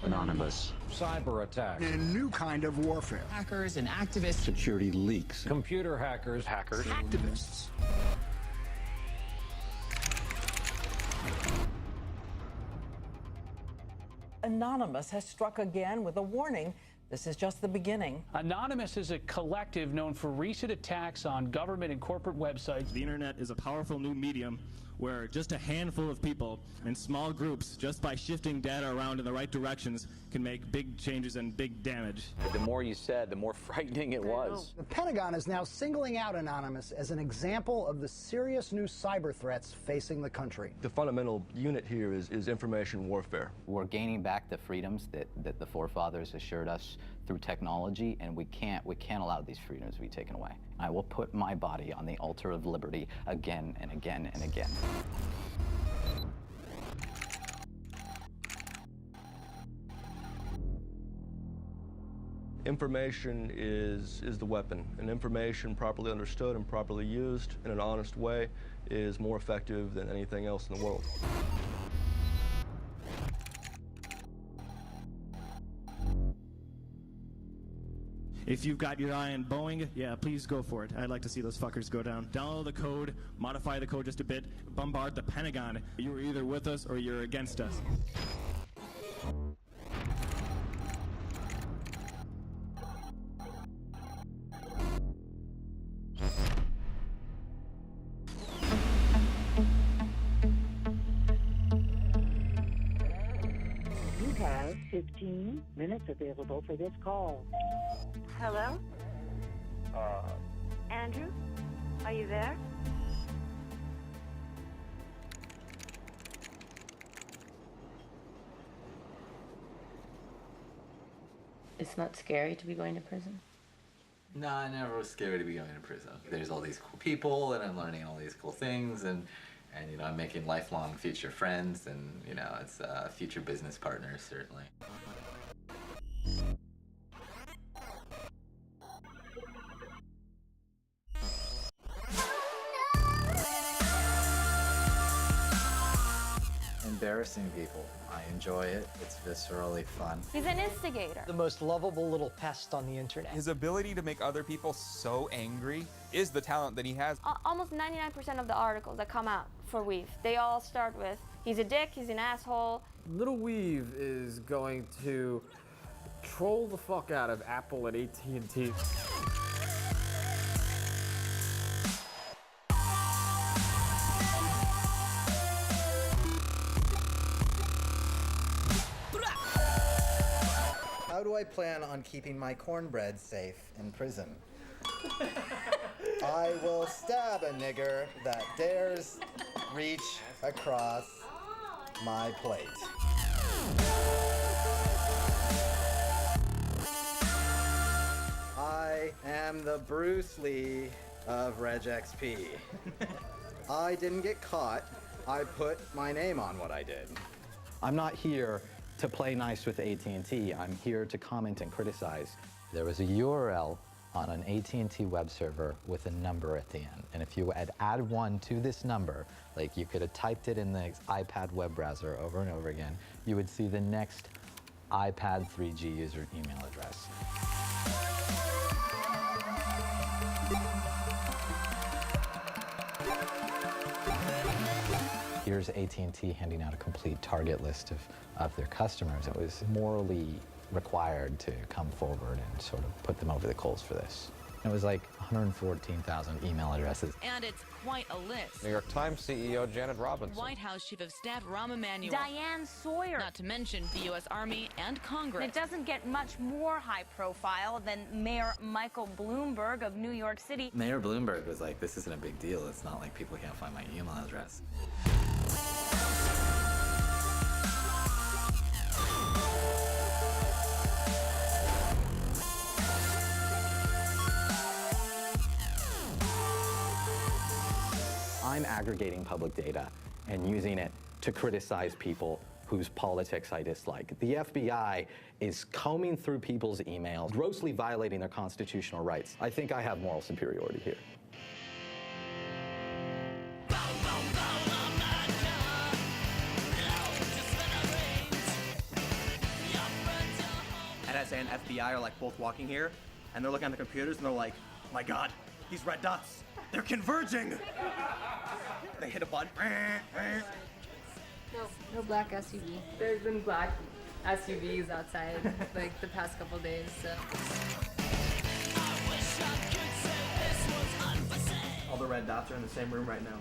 Anonymous. Cyber attacks. A new kind of warfare. Hackers and activists. Security leaks. Computer hackers. Hackers. Activists. Anonymous has struck again with a warning. This is just the beginning. Anonymous is a collective known for recent attacks on government and corporate websites. The internet is a powerful new medium where just a handful of people in small groups, just by shifting data around in the right directions, can make big changes and big damage. The more you said, the more frightening it was. The Pentagon is now singling out Anonymous as an example of the serious new cyber threats facing the country. The fundamental unit here is information warfare. We're gaining back the freedoms that the forefathers assured us through technology, and we can't allow these freedoms to be taken away. I will put my body on the altar of liberty again and again and again. Information is the weapon, and information properly understood and properly used in an honest way is more effective than anything else in the world. If you've got your eye on Boeing, yeah, please go for it. I'd like to see those fuckers go down. Download the code, modify the code just a bit, bombard the Pentagon. You're either with us or you're against us. You have 15 minutes available for this call. Hello? Andrew? Are you there? It's not scary to be going to prison? No, I never was scared to be going to prison. There's all these cool people, and I'm learning all these cool things, and you know, I'm making lifelong future friends, and you know, it's future business partners, certainly. Embarrassing people. I enjoy it. It's viscerally fun. He's an instigator. The most lovable little pest on the internet. His ability to make other people so angry is the talent that he has. Almost 99% of the articles that come out for Weave, they all start with, he's a dick, he's an asshole. Little Weave is going to troll the fuck out of Apple and AT&T. How do I plan on keeping my cornbread safe in prison? I will stab a nigger that dares reach across my plate. I am the Bruce Lee of Reg XP. I didn't get caught. I put my name on what I did. I'm not here to play nice with AT&T. I'm here to comment and criticize. There was a URL on an AT&T web server with a number at the end. And if you had add one to this number, like you could have typed it in the iPad web browser over and over again, you would see the next iPad 3G user email address. Here's AT&T handing out a complete target list of their customers. It was morally required to come forward and sort of put them over the coals for this. It was like 114,000 email addresses. And it's quite a list. New York Times CEO Janet Robinson. White House Chief of Staff Rahm Emanuel. Diane Sawyer. Not to mention the U.S. Army and Congress. It doesn't get much more high profile than Mayor Michael Bloomberg of New York City. Mayor Bloomberg was like, this isn't a big deal. It's not like people can't find my email address. I'm aggregating public data and using it to criticize people whose politics I dislike. The FBI is combing through people's emails, grossly violating their constitutional rights. I think I have moral superiority here. NSA and FBI are like both walking here, and they're looking at the computers and they're like, my God, these red dots, they're converging. They hit a button. No black SUV. There's been black SUVs outside like the past couple days, so. All the red dots are in the same room right now.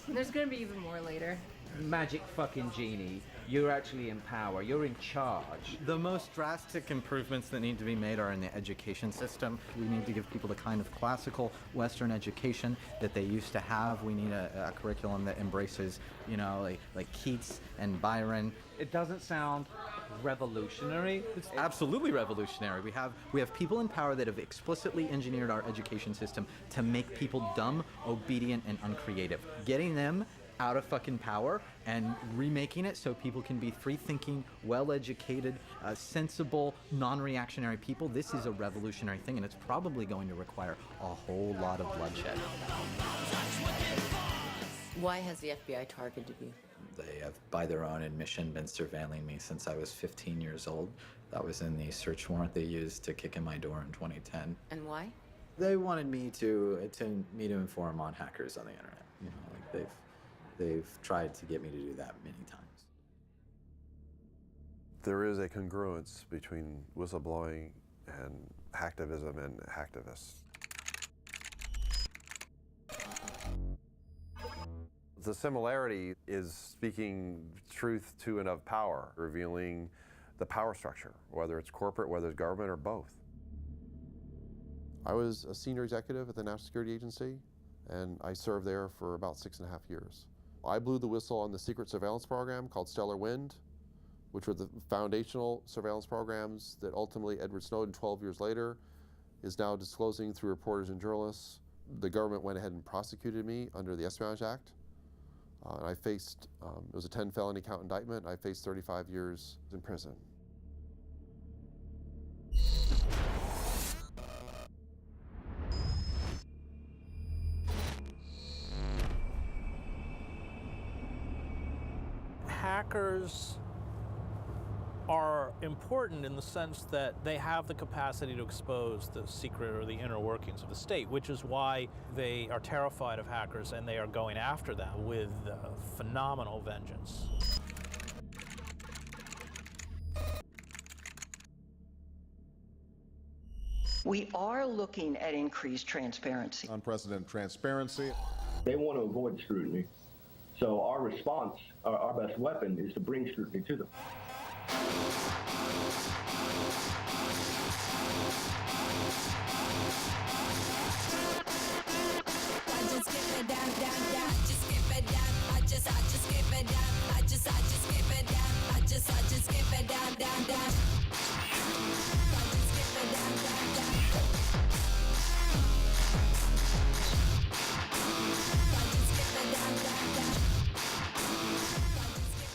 There's gonna be even more later. Magic fucking genie. You're actually in power. You're in charge. The most drastic improvements that need to be made are in the education system. We need to give people the kind of classical Western education that they used to have. We need a curriculum that embraces, you know, like Keats and Byron. It doesn't sound revolutionary. It's absolutely revolutionary. We have people in power that have explicitly engineered our education system to make people dumb, obedient, and uncreative. Getting them out of fucking power and remaking it so people can be free-thinking, well-educated, sensible, non-reactionary people. This is a revolutionary thing, and it's probably going to require a whole lot of bloodshed. Why has the FBI targeted you? They have, by their own admission, been surveilling me since I was 15 years old. That was in the search warrant they used to kick in my door in 2010. And why? They wanted me to inform on hackers on the internet. You know, like they've tried to get me to do that many times. There is a congruence between whistleblowing and hacktivism and hacktivists. The similarity is speaking truth to and of power, revealing the power structure, whether it's corporate, whether it's government, or both. I was a senior executive at the National Security Agency, and I served there for about 6.5 years. I blew the whistle on the secret surveillance program called Stellar Wind, which were the foundational surveillance programs that ultimately Edward Snowden, 12 years later, is now disclosing through reporters and journalists. The government went ahead and prosecuted me under the Espionage Act. And I faced, it was a 10 felony count indictment. I faced 35 years in prison. Hackers are important in the sense that they have the capacity to expose the secret or the inner workings of the state, which is why they are terrified of hackers and they are going after them with phenomenal vengeance. We are looking at increased transparency. Unprecedented transparency. They want to avoid scrutiny. So our response, our best weapon, is to bring scrutiny to them.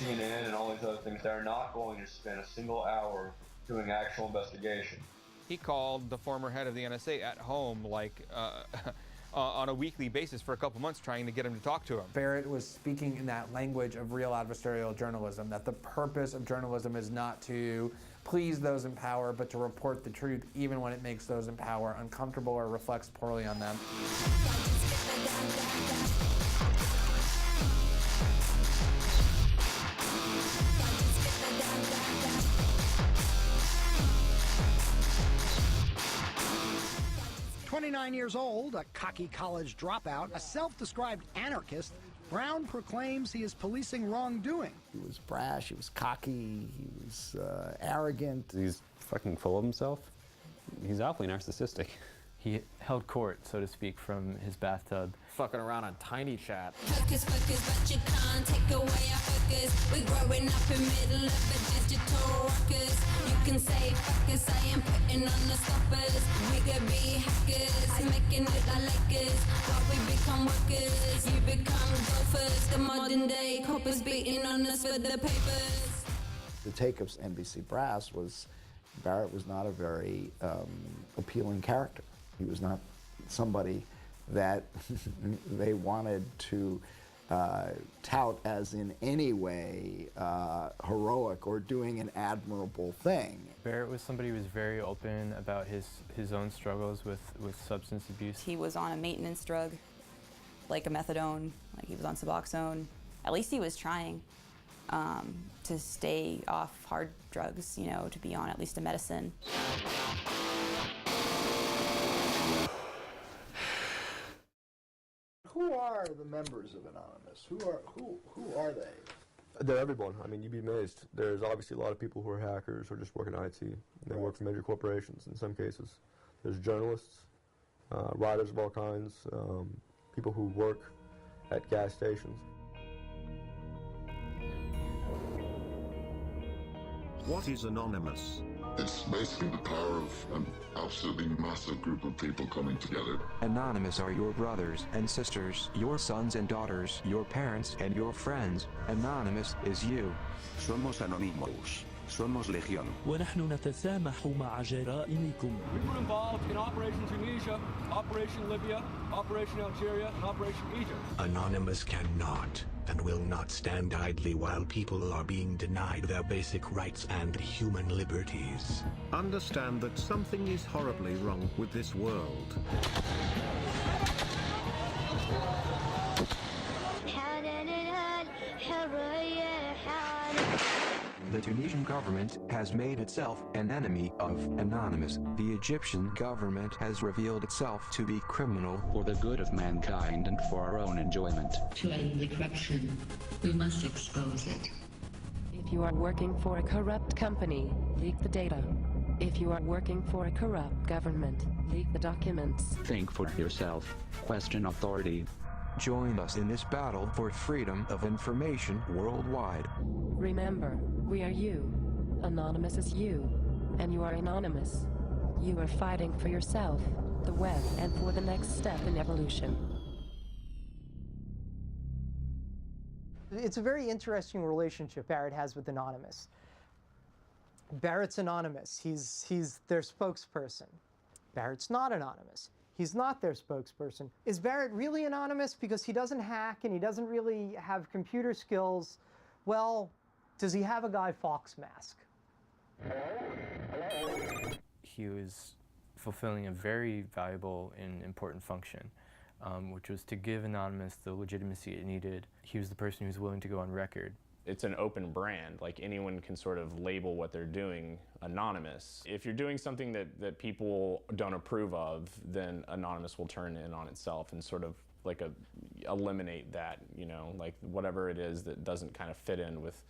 CNN and all these other things, they're not going to spend a single hour doing actual investigation. He called the former head of the NSA at home, like, on a weekly basis for a couple months, trying to get him to talk to him. Barrett was speaking in that language of real adversarial journalism, that the purpose of journalism is not to please those in power, but to report the truth even when it makes those in power uncomfortable or reflects poorly on them. 29 years old, a cocky college dropout, a self-described anarchist, Brown proclaims he is policing wrongdoing. He was brash, he was cocky, he was arrogant. He's fucking full of himself. He's awfully narcissistic. He held court, so to speak, from his bathtub. Fucking around on Tiny Chat. Focus, but you can't take away our focus. We're growing up in middle of a digital ruckus. You can say fuck us, I am putting on the stoppers. We could be hackers, making it like Lakers. While we become workers, you become golfers. The modern day coppers beating on us for the papers. The take of NBC Brass was, Barrett was not a very appealing character. He was not somebody that they wanted to tout as in any way heroic or doing an admirable thing. Barrett was somebody who was very open about his own struggles with substance abuse. He was on a maintenance drug, like a methadone, like he was on Suboxone. At least he was trying to stay off hard drugs, you know, to be on at least a medicine. Who are the members of Anonymous? Who are they? They're everyone. I mean, you'd be amazed. There's obviously a lot of people who are hackers or just work in IT. They work for major corporations in some cases. There's journalists, writers of all kinds, people who work at gas stations. What is Anonymous? It's basically the power of an absolutely massive group of people coming together. Anonymous are your brothers and sisters, your sons and daughters, your parents and your friends. Anonymous is you. Somos Anonymous. Somos Legión. ونحن نتسامح مع جرائمكم. We were involved in Operation Tunisia, Operation Libya, Operation Algeria, and Operation Egypt. Anonymous cannot and will not stand idly while people are being denied their basic rights and human liberties. Understand that something is horribly wrong with this world. The Tunisian government has made itself an enemy of Anonymous. The Egyptian government has revealed itself to be criminal for the good of mankind and for our own enjoyment. To end the corruption, we must expose it. If you are working for a corrupt company, leak the data. If you are working for a corrupt government, leak the documents. Think for yourself. Question authority. Join us in this battle for freedom of information worldwide. Remember, we are you. Anonymous is you. And you are anonymous. You are fighting for yourself, the web, and for the next step in evolution. It's a very interesting relationship Barrett has with Anonymous. Barrett's anonymous. He's their spokesperson. Barrett's not anonymous. He's not their spokesperson. Is Barrett really anonymous because he doesn't hack and he doesn't really have computer skills? Well, does he have a Guy Fawkes mask? He was fulfilling a very valuable and important function, which was to give Anonymous the legitimacy it needed. He was the person who was willing to go on record. It's an open brand, like anyone can sort of label what they're doing anonymous. If you're doing something that people don't approve of, then Anonymous will turn in on itself and sort of like eliminate that, you know, like whatever it is that doesn't kind of fit in with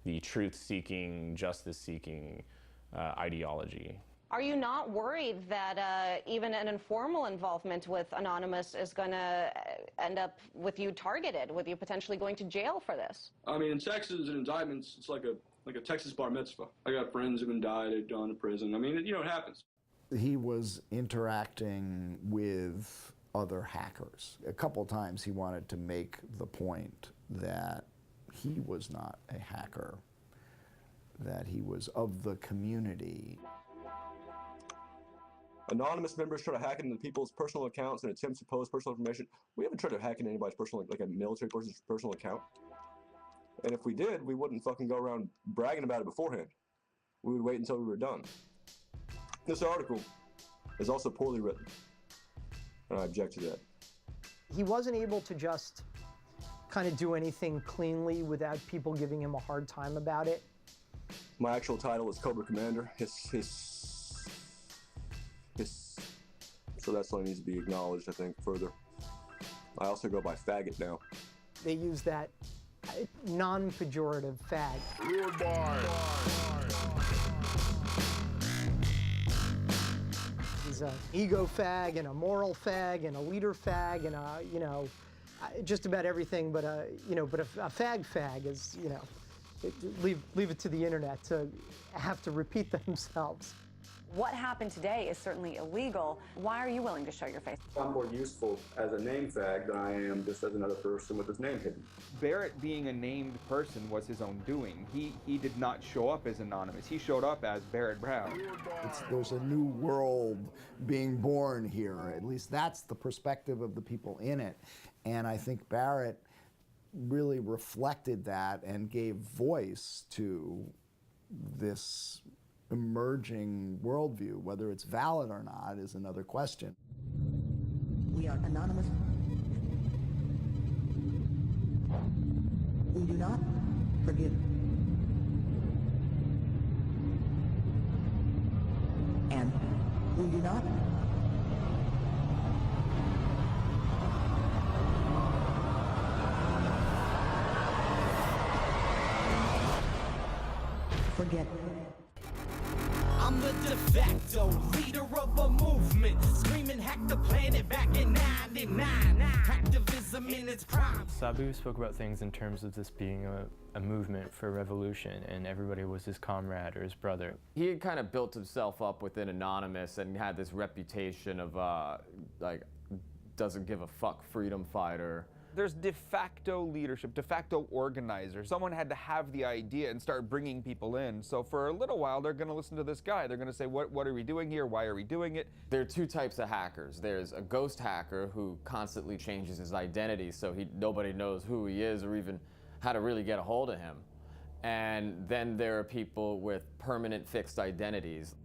the truth-seeking, justice-seeking ideology. Are you not worried that even an informal involvement with Anonymous is going to end up with you targeted, with you potentially going to jail for this? I mean, in Texas and indictments, it's like a Texas bar mitzvah. I got friends who've been died, they've gone to prison. I mean, you know, it happens. He was interacting with other hackers. A couple times he wanted to make the point that he was not a hacker, that he was of the community. Anonymous members try to hack into people's personal accounts and attempt to post personal information. We haven't tried to hack into anybody's personal, like a military person's personal account. And if we did, we wouldn't fucking go around bragging about it beforehand. We would wait until we were done. This article is also poorly written, and I object to that. He wasn't able to just kind of do anything cleanly without people giving him a hard time about it. My actual title is Cobra Commander. So that's something that needs to be acknowledged, I think, further. I also go by faggot now. They use that non-pejorative fag. He's an ego fag and a moral fag and a leader fag and a, you know, just about everything but a, you know, but a fag is, you know, leave it to the internet to have to repeat themselves. What happened today is certainly illegal. Why are you willing to show your face? I'm more useful as a name fag than I am just as another person with his name hidden. Barrett being a named person was his own doing. He did not show up as anonymous. He showed up as Barrett Brown. There's a new world being born here. At least that's the perspective of the people in it. And I think Barrett really reflected that and gave voice to this emerging worldview. Whether it's valid or not is another question. We are anonymous. We do not forgive. And we do not forget. I'm the de facto leader of a movement, screaming hack the planet back in 99. Activism in its prime. Sabu spoke about things in terms of this being a movement for revolution, and everybody was his comrade or his brother. He had kind of built himself up within Anonymous and had this reputation of like, doesn't give a fuck freedom fighter. There's de facto leadership, de facto organizers. Someone had to have the idea and start bringing people in. So for a little while, they're going to listen to this guy. They're going to say, what are we doing here? Why are we doing it? There are two types of hackers. There's a ghost hacker who constantly changes his identity so nobody knows who he is or even how to really get a hold of him. And then there are people with permanent fixed identities.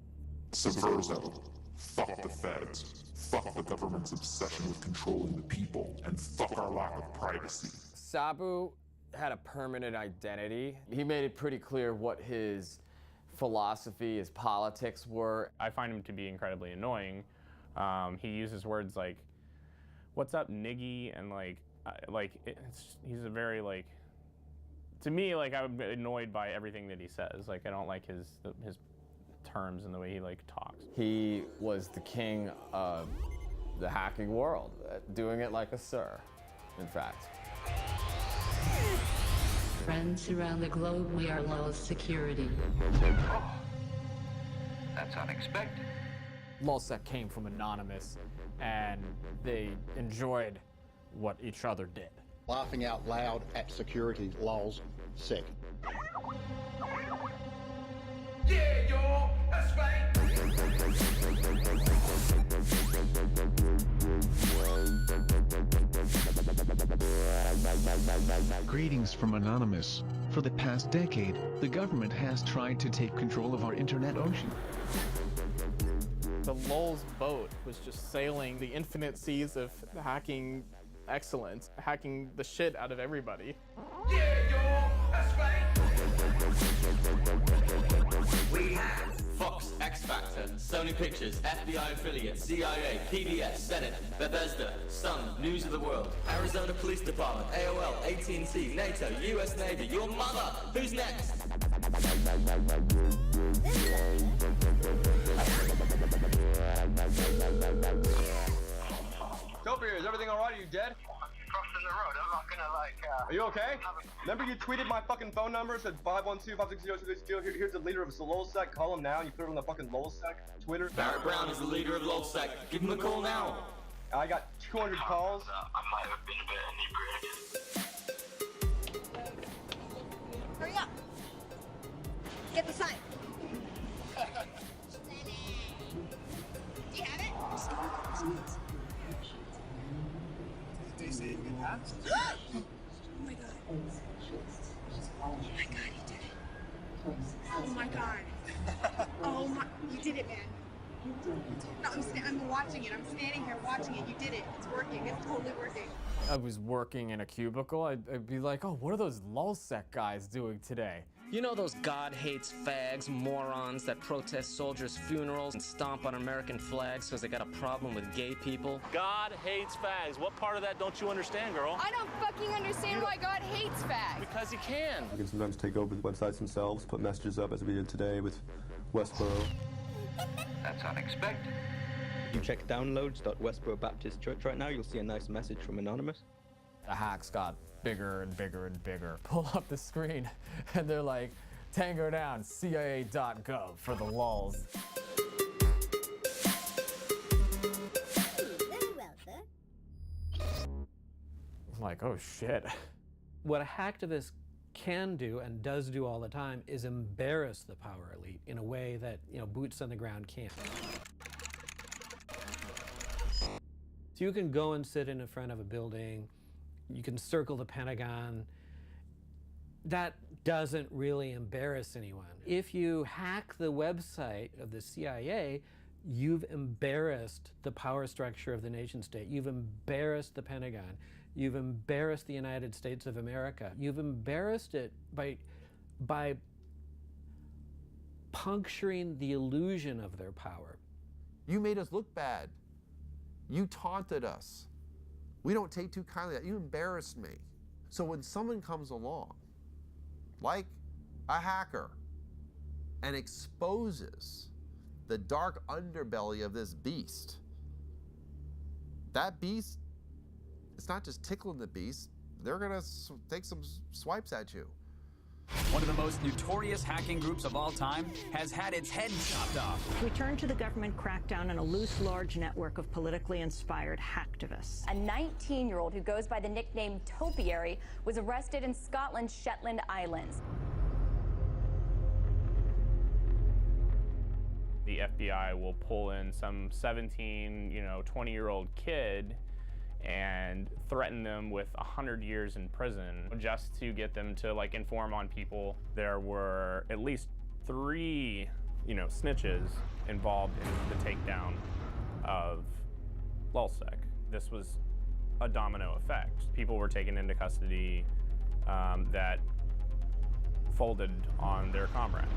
Subversive. Fuck the feds. Fuck the government's obsession with controlling the people, and fuck our lack of privacy. Sabu had a permanent identity. He made it pretty clear what his philosophy, his politics were. I find him to be incredibly annoying. He uses words like, "What's up, niggy?" and he's a very to me, I'm annoyed by everything that he says. I don't like his terms and the way he talks. He was the king of the hacking world, doing it like a sir, in fact. Friends around the globe, we are Lulz Security. Oh, that's unexpected. LulzSec came from Anonymous, and they enjoyed what each other did. Laughing out loud at security, LulzSec. Yeah, y'all, that's right. Greetings from Anonymous. For the past decade, the government has tried to take control of our internet ocean. The Lulz boat was just sailing the infinite seas of hacking excellence, hacking the shit out of everybody. Yeah, y'all, that's right. We have Fox, X Factor, Sony Pictures, FBI affiliate, CIA, PBS, Senate, Bethesda, Sun, News of the World, Arizona Police Department, AOL, AT&T, NATO, US Navy, your mother. Who's next? Topiary, is everything alright? Are you dead? Crossing the road, I'm not gonna Are you okay? Remember you tweeted my fucking phone number, said 512-560-262. Here's the leader of the LulzSec. Call him now, and you put it on the fucking LulzSec Twitter. Barrett Brown is the leader of LulzSec. Give him a call now. I got 200 calls. I might have been a bit inebriated. Hurry up! Get the sign. Do you have it? They say you can have it. Oh my god. Oh my god, you did it. Oh my god. Oh my, you did it, man. No, I'm watching it. I'm standing here watching it. You did it. It's working. It's totally working. I was working in a cubicle, I'd be like, oh, what are those LulzSec guys doing today? You know those God hates fags, morons that protest soldiers' funerals and stomp on American flags because they got a problem with gay people? God hates fags. What part of that don't you understand, girl? I don't fucking understand why God hates fags. Because he can. You can sometimes take over the websites themselves, put messages up as we did today with Westboro. That's unexpected. If you check downloads.westboro Baptist Church right now, you'll see a nice message from Anonymous. The hacks got bigger and bigger and bigger. Pull up the screen, and they're like, Tango down, CIA.gov for the lulz. Very well, sir. I'm like, oh shit. What a hacktivist can do and does do all the time is embarrass the power elite in a way that, boots on the ground can't. So you can go and sit in front of a building You can circle the Pentagon. That doesn't really embarrass anyone. If you hack the website of the CIA, you've embarrassed the power structure of the nation state. You've embarrassed the Pentagon. You've embarrassed the United States of America. You've embarrassed it by puncturing the illusion of their power. You made us look bad. You taunted us. We don't take too kindly that. You embarrassed me. So when someone comes along, like a hacker, and exposes the dark underbelly of this beast, that beast, it's not just tickling the beast, they're gonna take some swipes at you. One of the most notorious hacking groups of all time has had its head chopped off. We turn to the government crackdown on a loose, large network of politically inspired hacktivists. A 19-year-old who goes by the nickname Topiary was arrested in Scotland's Shetland Islands. The FBI will pull in some 17, 20-year-old kid and threaten them with 100 years in prison just to get them to inform on people. There were at least 3, snitches involved in the takedown of Lulzsec. This was a domino effect. People were taken into custody that folded on their comrades.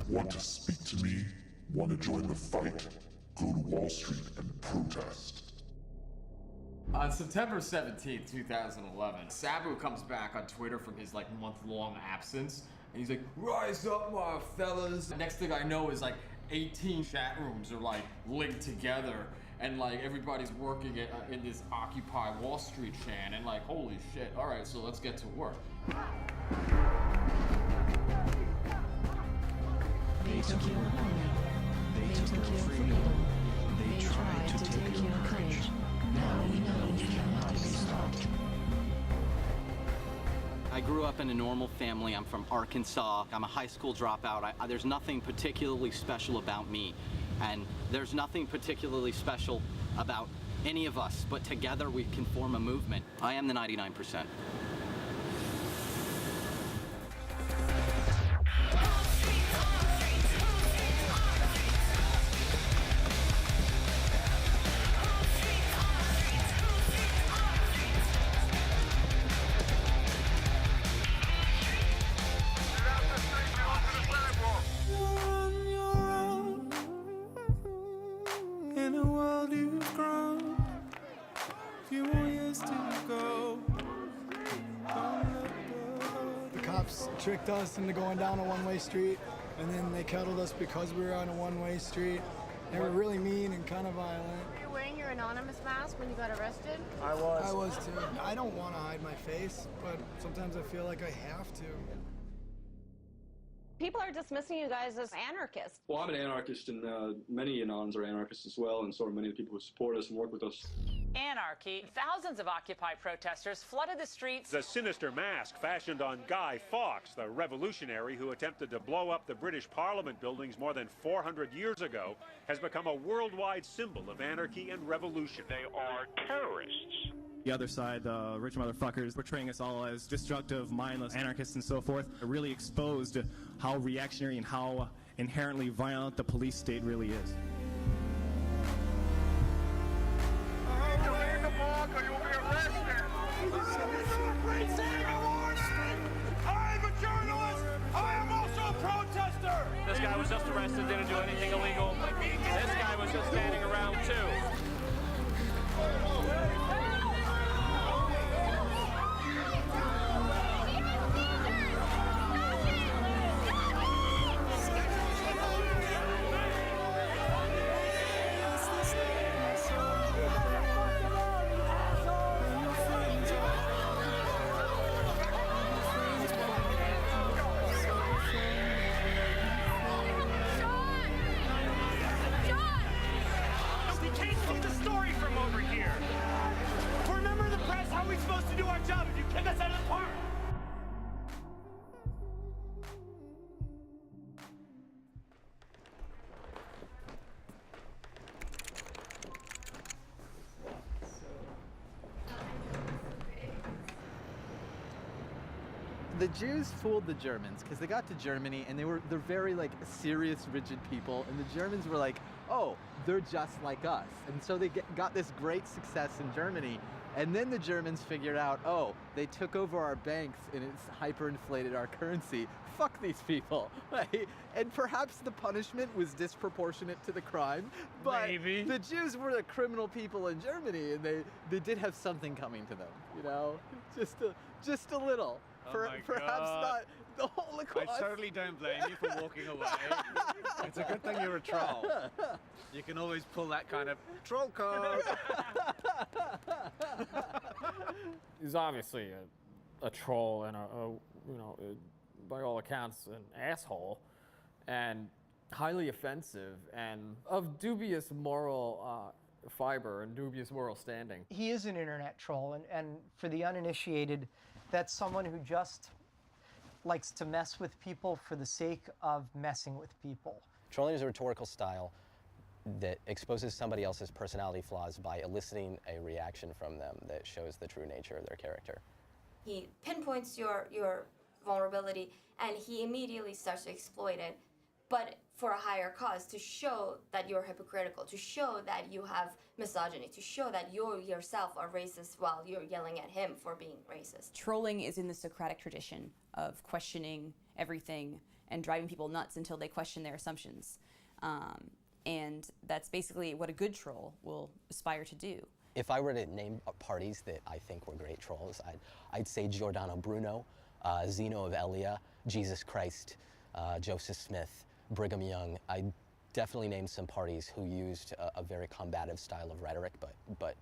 Want to speak to me? Want to join the fight? Go to Wall Street and protest. On September 17th, 2011, Sabu comes back on Twitter from his month-long absence, and he's like, "Rise up, my fellas." The next thing I know is 18 chat rooms are linked together, and everybody's working in this Occupy Wall Street chant, and holy shit, all right, so let's get to work. They took your honor. They took your freedom. They tried to take your courage. Now we know you cannot be stopped. I grew up in a normal family. I'm from Arkansas. I'm a high school dropout. There's nothing particularly special about me. And there's nothing particularly special about any of us. But together we can form a movement. I am the 99%. Tricked us into going down a one-way street, and then they kettled us because we were on a one-way street. They were really mean and kind of violent. You're wearing your anonymous mask when you got arrested? I was too. I don't want to hide my face, but sometimes I feel like I have to. People are dismissing you guys as anarchists. Well, I'm an anarchist, and many Anons are anarchists as well, and so are many of the people who support us and work with us. Anarchy. Thousands of Occupy protesters flooded the streets. The sinister mask fashioned on Guy Fawkes, the revolutionary who attempted to blow up the British Parliament buildings more than 400 years ago, has become a worldwide symbol of anarchy and revolution. They are terrorists. The other side, the rich motherfuckers, portraying us all as destructive, mindless anarchists and so forth, really exposed how reactionary and how inherently violent the police state really is. I'm a journalist! I am also a protester! This guy was just arrested, didn't do anything illegal. This guy was just standing around too. do our job if you kick us out of the park! The Jews fooled the Germans because they got to Germany and they're very like serious, rigid people, and the Germans were like, oh, they're just like us, and so they got this great success in Germany, and then the Germans figured out, oh, they took over our banks and it's hyperinflated our currency. Fuck these people, right? And perhaps the punishment was disproportionate to the crime, but maybe the Jews were the criminal people in Germany, and they did have something coming to them, you know, just a little. Perhaps not the Holocaust. I totally don't blame you for walking away. It's a good thing you're a troll. You can always pull that kind of troll card. He's obviously a troll and by all accounts, an asshole, and highly offensive and of dubious moral fiber and dubious moral standing. He is an internet troll, and for the uninitiated, that's someone who just likes to mess with people for the sake of messing with people. Trolling is a rhetorical style that exposes somebody else's personality flaws by eliciting a reaction from them that shows the true nature of their character. He pinpoints your vulnerability and he immediately starts to exploit it, but for a higher cause, to show that you're hypocritical, to show that you have misogyny, to show that you yourself are racist while you're yelling at him for being racist. Trolling is in the Socratic tradition of questioning everything and driving people nuts until they question their assumptions. And that's basically what a good troll will aspire to do. If I were to name parties that I think were great trolls, I'd say Giordano Bruno, Zeno of Elia, Jesus Christ, Joseph Smith, Brigham Young. I definitely named some parties who used a very combative style of rhetoric, but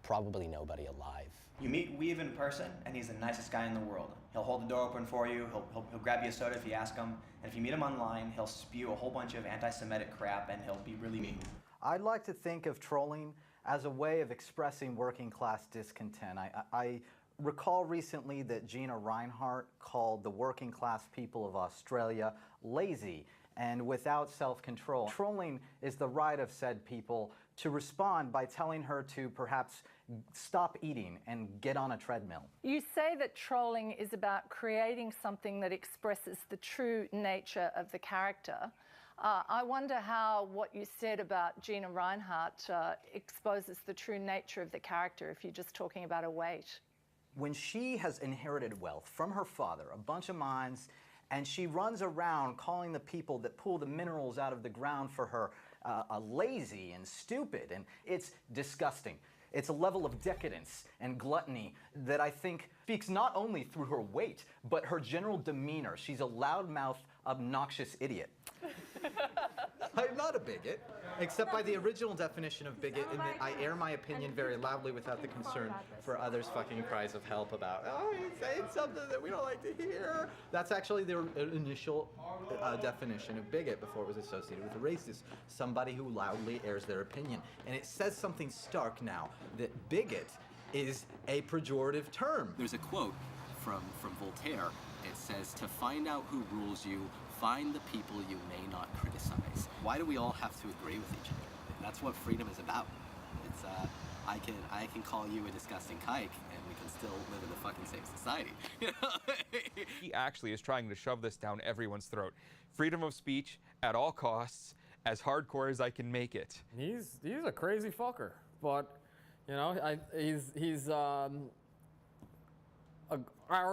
probably nobody alive. You meet Weave in person, and he's the nicest guy in the world. He'll hold the door open for you, he'll grab you a soda if you ask him, and if you meet him online, he'll spew a whole bunch of anti-Semitic crap, and he'll be really mean. I'd like to think of trolling as a way of expressing working class discontent. I recall recently that Gina Reinhart called the working class people of Australia lazy and without self-control. Trolling is the right of said people to respond by telling her to perhaps stop eating and get on a treadmill. You say that trolling is about creating something that expresses the true nature of the character. I wonder how what you said about Gina Reinhart exposes the true nature of the character if you're just talking about her weight. When she has inherited wealth from her father, a bunch of mines, and she runs around calling the people that pull the minerals out of the ground for her lazy and stupid, and it's disgusting. It's a level of decadence and gluttony that I think speaks not only through her weight, but her general demeanor. She's a loudmouth, obnoxious idiot. I'm not a bigot, except by the original definition of bigot, in that I air my opinion very loudly without the concern for others' fucking cries of help about, oh, he's saying something that we don't like to hear. That's actually the initial definition of bigot before it was associated with a racist, somebody who loudly airs their opinion. And it says something stark now, that bigot is a pejorative term. There's a quote from Voltaire. It says, to find out who rules you, find the people you may not criticize. Why do we all have to agree with each other? That's what freedom is about. It's I can call you a disgusting kike and we can still live in a fucking safe society. He actually is trying to shove this down everyone's throat. Freedom of speech at all costs, as hardcore as I can make it. He's a crazy fucker, but you know, he's our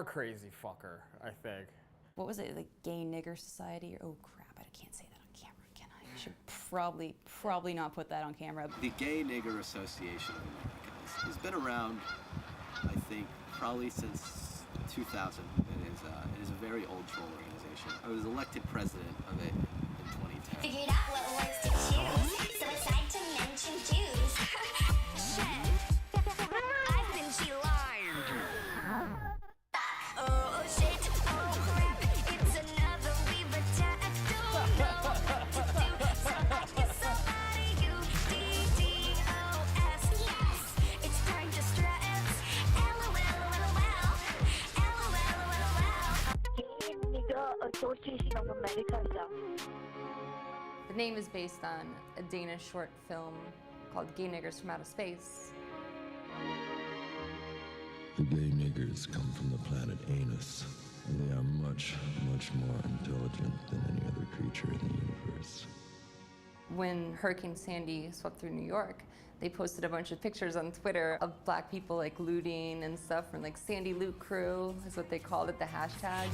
crazy fucker, I think. What was it, like gay nigger society? Or, oh crap, I can't say that on camera, can I? I should probably not put that on camera. The Gay Nigger Association of America has been around, I think, probably since 2000. It is a very old troll organization. I was elected president of it in 2010. Figured out what words to choose, so it's time to mention Jews. Shit, I've been G-lined. Oh shit, oh crap, it's another we've attacked. Don't know what to do, so I get somebody U-D-D-O-S. Yes, it's time to stress. LOL, The name is based on a Danish short film called Gay Niggers from Outer Space. The gay niggers come from the planet Anus, and they are much, much more intelligent than any other creature in the universe. When Hurricane Sandy swept through New York, they posted a bunch of pictures on Twitter of black people like looting and stuff from like Sandy Loot Crew is what they called it, the hashtag.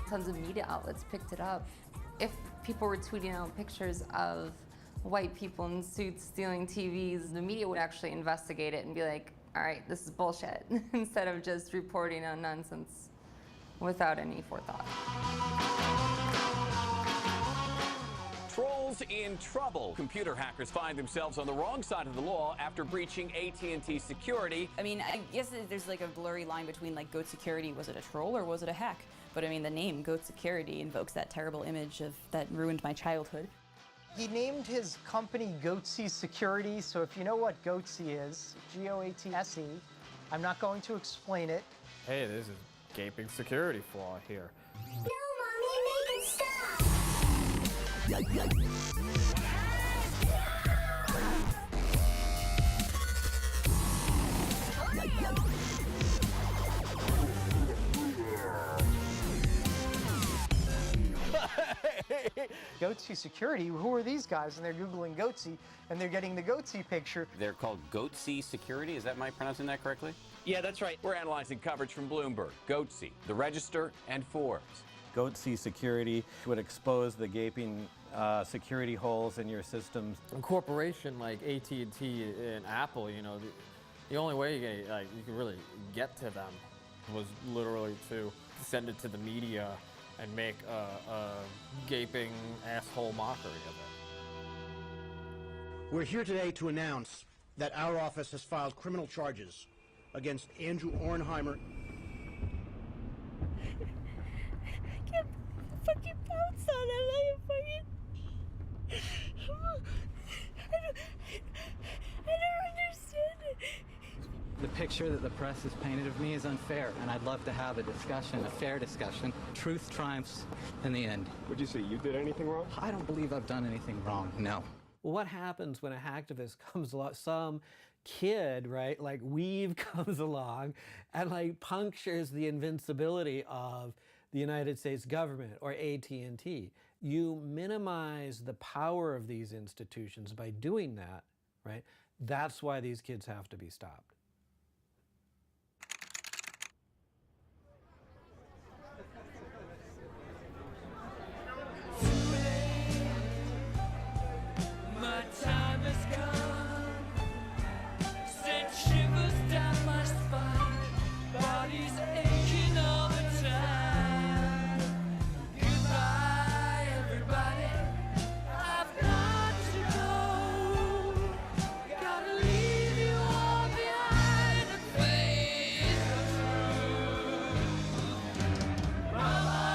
Tons of media outlets picked it up. If people were tweeting out pictures of white people in suits stealing TVs, the media would actually investigate it and be like, all right, this is bullshit, instead of just reporting on nonsense without any forethought. Trolls in trouble. Computer hackers find themselves on the wrong side of the law after breaching AT&T security. I mean, I guess there's like a blurry line between like Goat Security, was it a troll or was it a hack? But I mean, the name Goat Security invokes that terrible image of that ruined my childhood. He named his company Goatsy Security, so if you know what Goatsy is, G-O-A-T-S-E, I'm not going to explain it. Hey, there's a gaping security flaw here. No, Mommy, make it stop! Goatsy Security, who are these guys? And they're Googling Goatsy, and they're getting the Goatsy picture. They're called Goatsy Security. Is that my pronouncing that correctly? Yeah, that's right. We're analyzing coverage from Bloomberg, Goatsy, The Register, and Forbes. Goatsy Security would expose the gaping security holes in your systems. A corporation like AT&T and Apple, you know, the only way you could really get to them was literally to send it to the media and make a gaping asshole mockery of it. We're here today to announce that our office has filed criminal charges against Andrew Ornheimer. I can't fucking bounce on it. I don't understand it. The picture that the press has painted of me is unfair, and I'd love to have a discussion, a fair discussion. Truth triumphs in the end. Would you say you did anything wrong? I don't believe I've done anything wrong, no. Well, what happens when a hacktivist comes along, some kid, right, like Weave comes along and like punctures the invincibility of the United States government or AT&T? You minimize the power of these institutions by doing that, right? That's why these kids have to be stopped. My time has come, sent shivers down my spine, body's aching all the time. Goodbye, everybody, I've got to go. Gotta leave you all behind and face the truth. Mama.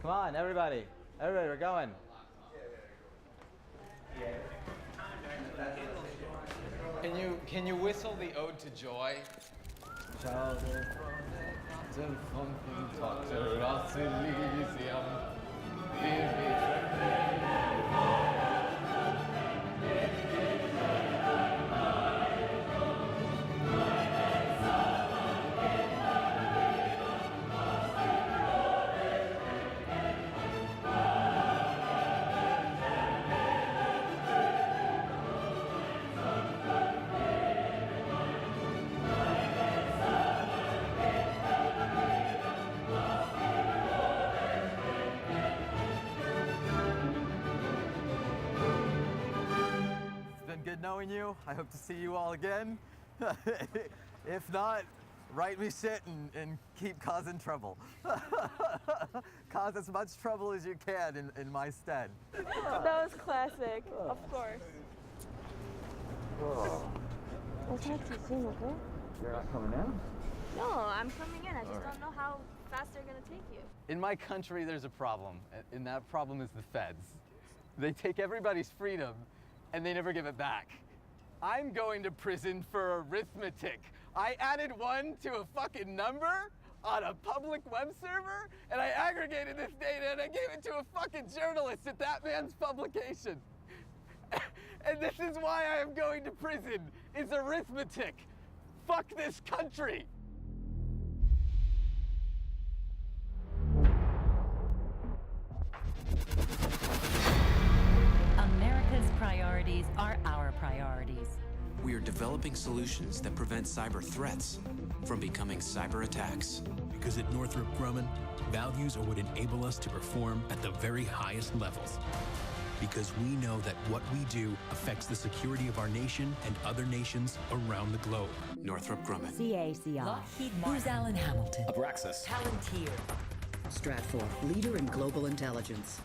Come on, everybody. Everybody, we're going. Can you whistle the Ode to Joy? pleasured knowing you. I hope to see you all again. If not, write me shit and keep causing trouble. Cause as much trouble as you can in my stead. That was classic, of course. We'll talk to you soon, okay? You're not coming in? No, I'm coming in. I just don't know how fast they're gonna take you. In my country, there's a problem, and that problem is the feds. They take everybody's freedom, and they never give it back. I'm going to prison for arithmetic. I added 1 to a fucking number on a public web server, and I aggregated this data, and I gave it to a fucking journalist at that man's publication. And this is why I am going to prison, is arithmetic. Fuck this country. America's priorities are our priorities. We are developing solutions that prevent cyber threats from becoming cyber attacks. Because at Northrop Grumman, values are what enable us to perform at the very highest levels. Because we know that what we do affects the security of our nation and other nations around the globe. Northrop Grumman. CACI. Lockheed Martin. Booz Allen Hamilton. Abraxas. Palantir. Stratfor, leader in global intelligence.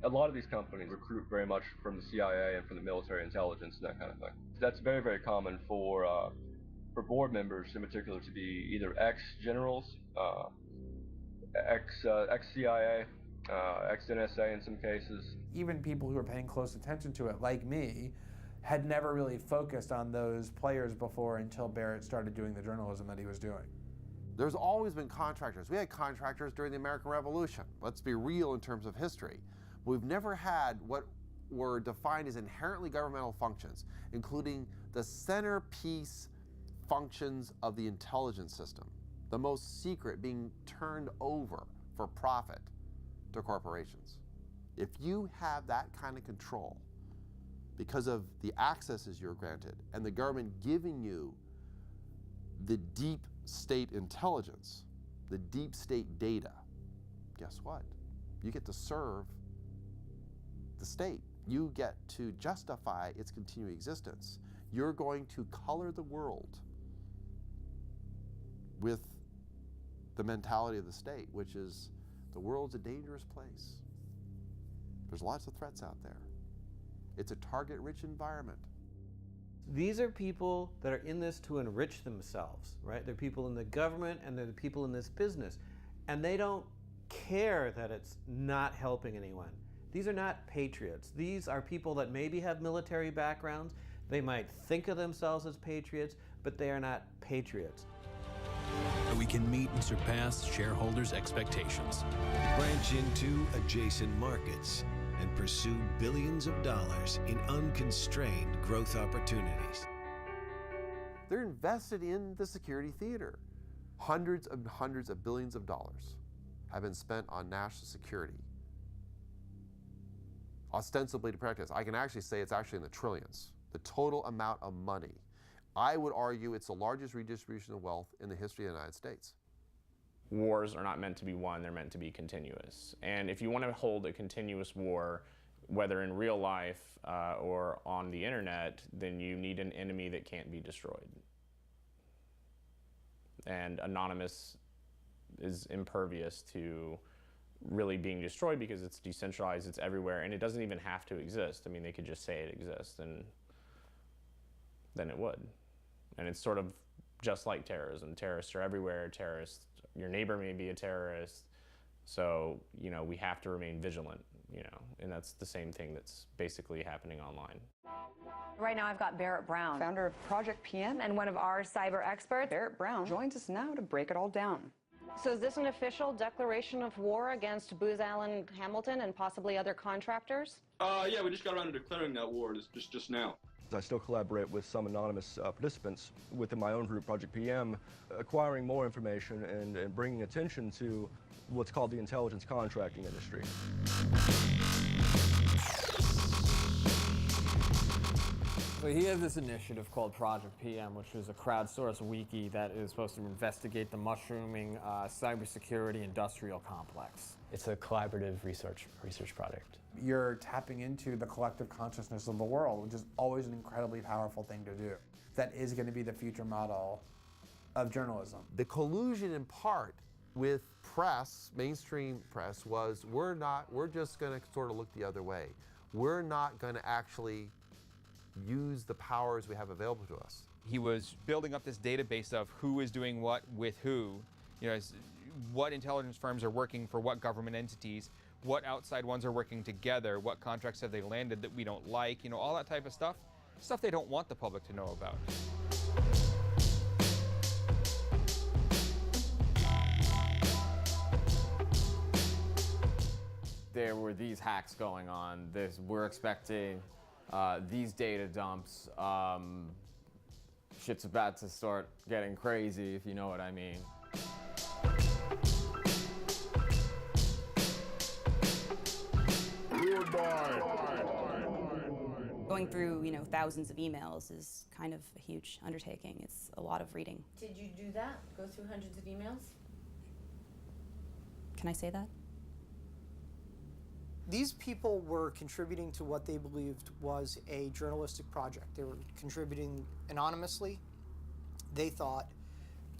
A lot of these companies recruit very much from the CIA and from the military intelligence and that kind of thing. That's very, very common for board members in particular to be either ex-generals, ex-CIA, ex-NSA in some cases. Even people who are paying close attention to it, like me, had never really focused on those players before until Barrett started doing the journalism that he was doing. There's always been contractors. We had contractors during the American Revolution. Let's be real in terms of history. We've never had what were defined as inherently governmental functions, including the centerpiece functions of the intelligence system, the most secret being turned over for profit to corporations. If you have that kind of control because of the accesses you're granted and the government giving you the deep state intelligence, the deep state data, guess what? You get to serve the state. You get to justify its continuing existence. You're going to color the world with the mentality of the state, which is the world's a dangerous place. There's lots of threats out there. It's a target-rich environment. These are people that are in this to enrich themselves, right? They're people in the government and they're the people in this business. And they don't care that it's not helping anyone. These are not patriots. These are people that maybe have military backgrounds. They might think of themselves as patriots, but they are not patriots. We can meet and surpass shareholders' expectations. Branch into adjacent markets and pursue billions of dollars in unconstrained growth opportunities. They're invested in the security theater. Hundreds of billions of dollars have been spent on national security, ostensibly to protect us. I can actually say it's actually in the trillions, the total amount of money. I would argue it's the largest redistribution of wealth in the history of the United States. Wars are not meant to be won, they're meant to be continuous. And if you want to hold a continuous war, whether in real life or on the internet, then you need an enemy that can't be destroyed. And Anonymous is impervious to really being destroyed because it's decentralized, it's everywhere, and it doesn't even have to exist. I mean, they could just say it exists, and then it would. And it's sort of just like terrorism. Terrorists are everywhere. Your neighbor may be a terrorist. So, you know, we have to remain vigilant, you know, and that's the same thing that's basically happening online. Right now I've got Barrett Brown, founder of Project PM and one of our cyber experts. Barrett Brown joins us now to break it all down. So is this an official declaration of war against Booz Allen Hamilton and possibly other contractors? Yeah, we just got around to declaring that war just now. I still collaborate with some anonymous participants within my own group, Project PM, acquiring more information and bringing attention to what's called the intelligence contracting industry. So he has this initiative called Project PM, which is a crowdsourced wiki that is supposed to investigate the mushrooming cybersecurity industrial complex. It's a collaborative research project. You're tapping into the collective consciousness of the world, which is always an incredibly powerful thing to do. That is going to be the future model of journalism. The collusion in part with press, mainstream press, was we're just going to sort of look the other way. We're not going to actually use the powers we have available to us. He was building up this database of who is doing what with who, you know, what intelligence firms are working for what government entities, what outside ones are working together, what contracts have they landed that we don't like, you know, all that type of stuff they don't want the public to know about. There were these hacks going on. We're expecting these data dumps. Shit's about to start getting crazy, if you know what I mean. Going through, you know, thousands of emails is kind of a huge undertaking. It's a lot of reading. Did you do that? Go through hundreds of emails? Can I say that? These people were contributing to what they believed was a journalistic project. They were contributing anonymously, they thought,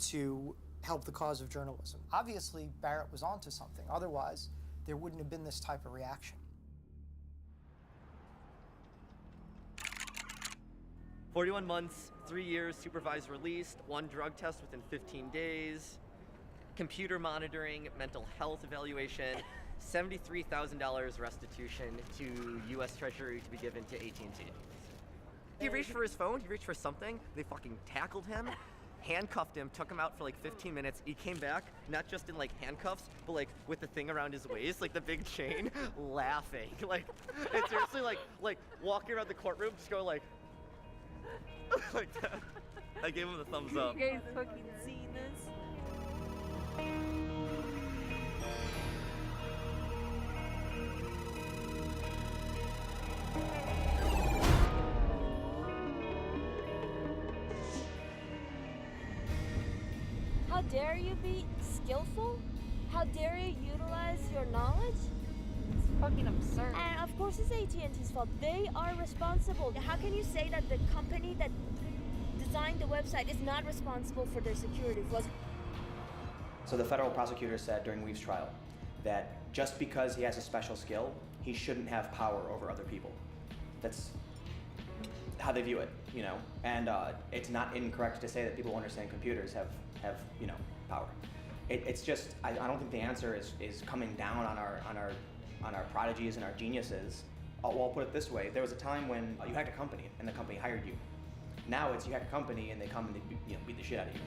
to help the cause of journalism. Obviously, Barrett was onto something. Otherwise, there wouldn't have been this type of reaction. 41 months, 3 years supervised release, 1 drug test within 15 days, computer monitoring, mental health evaluation, $73,000 restitution to U.S. Treasury to be given to AT&T. He reached for his phone, he reached for something, they fucking tackled him, handcuffed him, took him out for like 15 minutes. He came back, not just in like handcuffs, but like with the thing around his waist, like the big chain, laughing. Like, it's seriously like walking around the courtroom, just going like that. I gave him the thumbs up. You guys fucking seen this? How dare you be skillful? How dare you utilize your knowledge? It's fucking absurd. And of course it's AT&T's fault. They are responsible. How can you say that the company that designed the website is not responsible for their security flaws? So the federal prosecutor said during Weave's trial that just because he has a special skill, he shouldn't have power over other people. That's how they view it, you know. And it's not incorrect to say that people who understand computers have you know, power. It's just I don't think the answer is coming down on our prodigies and our geniuses. Well, I'll put it this way: there was a time when you hacked a company and the company hired you. Now it's you hack a company and they come and they, you know, beat the shit out of you.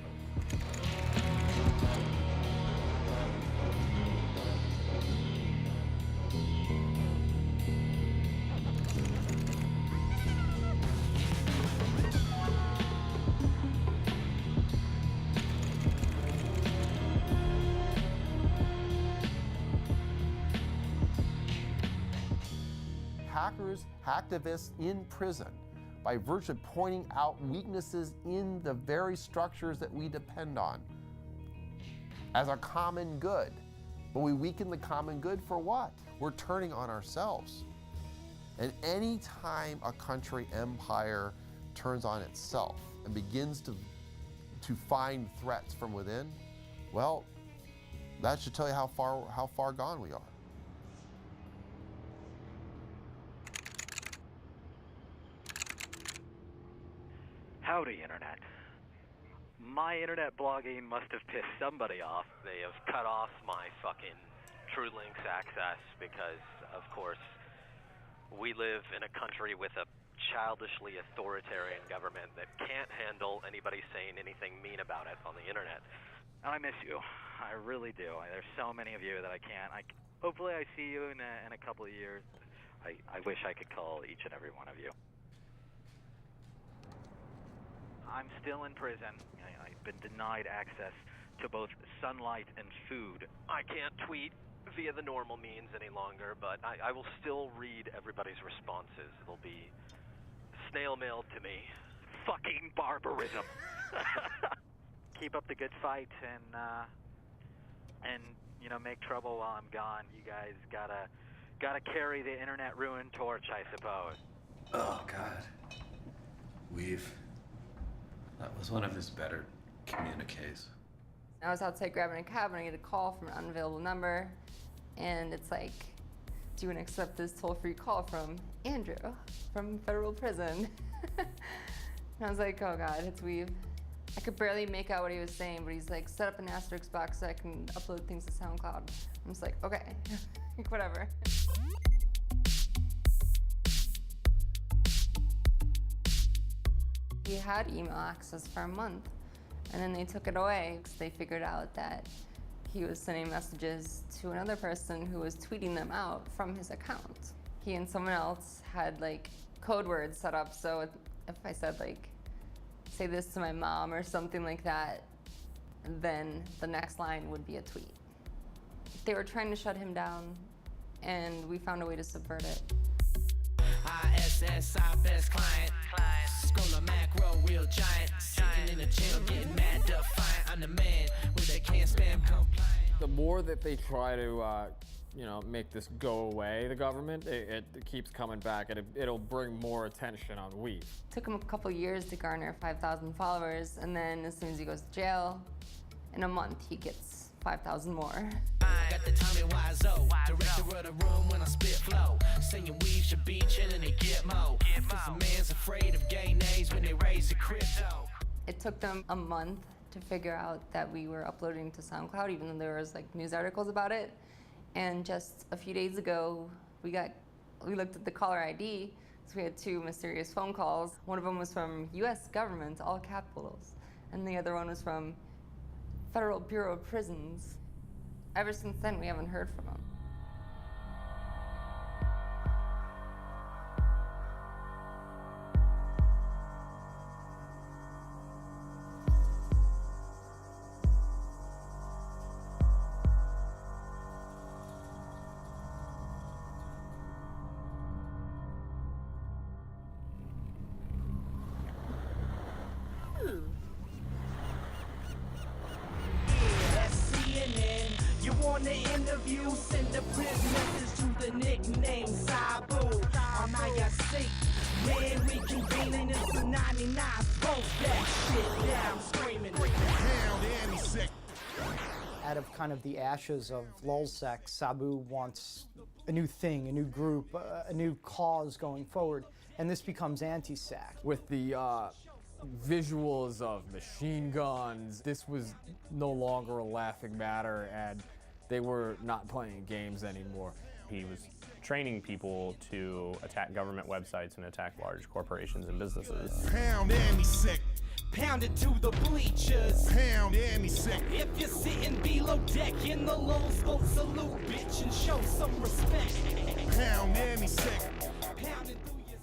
Hackers, hacktivists in prison by virtue of pointing out weaknesses in the very structures that we depend on as a common good. But we weaken the common good for what? We're turning on ourselves. And any time a country empire turns on itself and begins to find threats from within, well, that should tell you how far gone we are. Howdy, Internet. My internet blogging must have pissed somebody off. They have cut off my fucking TrueLinks access because, of course, we live in a country with a childishly authoritarian government that can't handle anybody saying anything mean about it on the internet. And I miss you. I really do. There's so many of you that I can't. Hopefully I see you in a couple of years. I wish I could call each and every one of you. I'm still in prison. I've been denied access to both sunlight and food. I can't tweet via the normal means any longer, but I will still read everybody's responses. It'll be snail mailed to me. Fucking barbarism. Keep up the good fight, and you know, make trouble while I'm gone. You guys gotta carry the internet ruin torch, I suppose. Oh, God. That was one of his better communiques. I was outside grabbing a cab and I get a call from an unavailable number, and it's like, do you want to accept this toll-free call from Andrew from federal prison? And I was like, oh God, it's Weave. I could barely make out what he was saying, but he's like, set up an asterisk box so I can upload things to SoundCloud. I'm just like, okay, whatever. He had email access for a month, and then they took it away because they figured out that he was sending messages to another person who was tweeting them out from his account. He and someone else had like code words set up, so if I said like, say this to my mom or something like that, then the next line would be a tweet. They were trying to shut him down, and we found a way to subvert it. ISS, our best client. Scroller macro, real giant. Sitting in the gym, getting mad defiant. I'm the man with that can't spam compliant. The more that they try to, you know, make this go away, the government, it keeps coming back, and it'll bring more attention on Weave. It took him a couple years to garner 5,000 followers, and then as soon as he goes to jail, in a month he gets 5,000 more. Got the Tommy Wiseau, director of the room when I spit flow. Saying Weave should be chillin' and get mo. Cause a man's afraid of gay names when they raise the crypto. It took them a month to figure out that we were uploading to SoundCloud, even though there was like news articles about it. And just a few days ago, we looked at the caller ID, so we had 2 mysterious phone calls. One of them was from US government, all capitals, and the other one was from Federal Bureau of Prisons. Ever since then, we haven't heard from him. The interview, send the prison message to the nickname Sabu. I'm ISC, man, reconvening it's the 99. Both that shit down, screaming. Pound Annie sick. Out of kind of the ashes of lulzsec, Sabu wants a new thing, a new group, a new cause going forward, and this becomes anti-sac. With the visuals of machine guns, this was no longer a laughing matter, and they were not playing games anymore. He was training people to attack government websites and attack large corporations and businesses. Pound Annie sick. Pound it to the bleachers. Pound Annie sick. If you're sitting below deck in the lone scope, salute, bitch, and show some respect. Pound Annie sick.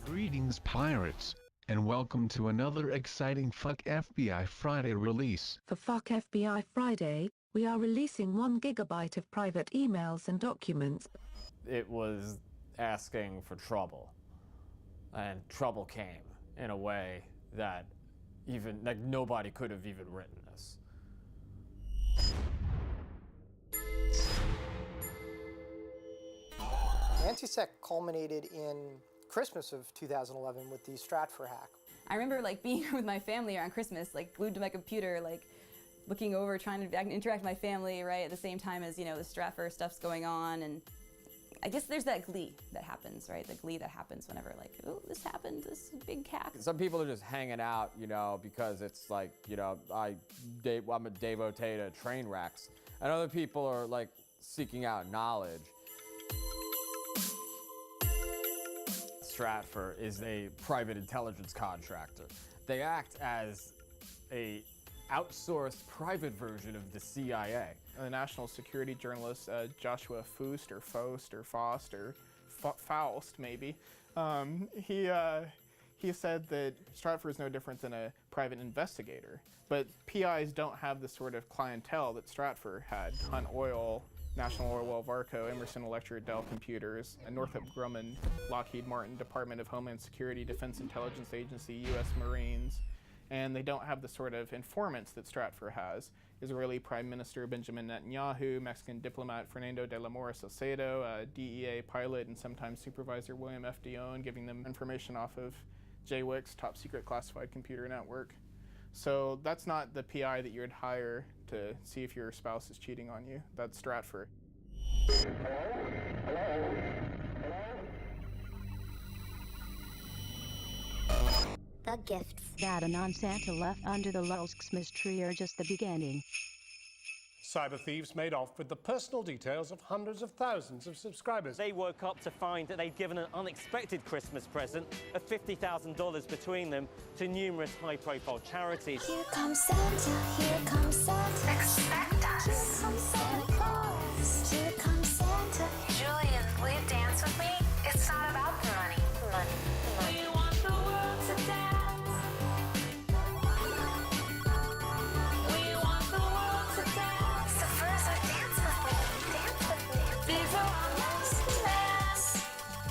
Greetings, pirates, and welcome to another exciting Fuck FBI Friday release. For Fuck FBI Friday, we are releasing 1 gigabyte of private emails and documents. It was asking for trouble, and trouble came in a way that even like nobody could have even written this. Anti-sec culminated in Christmas of 2011 with the Stratfor hack. I remember like being with my family around Christmas, like glued to my computer, like looking over, trying to interact with my family, right, at the same time as, you know, the Stratfor stuff's going on. And I guess there's that glee that happens, right? The glee that happens whenever, like, oh, this happened, this big hack. Some people are just hanging out, you know, because it's like, you know, I'm a devotee to train wrecks. And other people are like seeking out knowledge. Stratfor is a private intelligence contractor. They act as a outsourced private version of the CIA. The national security journalist Joshua Faust or Faust maybe, he said that Stratfor is no different than a private investigator, but PIs don't have the sort of clientele that Stratfor had. Hunt Oil, National Oilwell Varco, Emerson Electric, Dell Computers, Northrop Grumman, Lockheed Martin, Department of Homeland Security, Defense Intelligence Agency, U.S. Marines, and they don't have the sort of informants that Stratfor has. Israeli Prime Minister Benjamin Netanyahu, Mexican diplomat Fernando de la Mora Salcedo, DEA pilot and sometimes supervisor William F. Dion, giving them information off of JWIC's top secret classified computer network. So that's not the PI that you would hire to see if your spouse is cheating on you. That's Stratfor. The gifts that a non-Santa left under the Xmas tree are just the beginning. Cyber thieves made off with the personal details of hundreds of thousands of subscribers. They woke up to find that they'd given an unexpected Christmas present of $50,000 between them to numerous high-profile charities. Here comes Santa, here comes Santa. Expect us. Here comes Santa Claus. Here comes Santa. Julian, will you dance with me? It's not about the money. Money. We want the world to dance. We want the world to dance. So first, dance with me. Dance with me. Before our Christmas.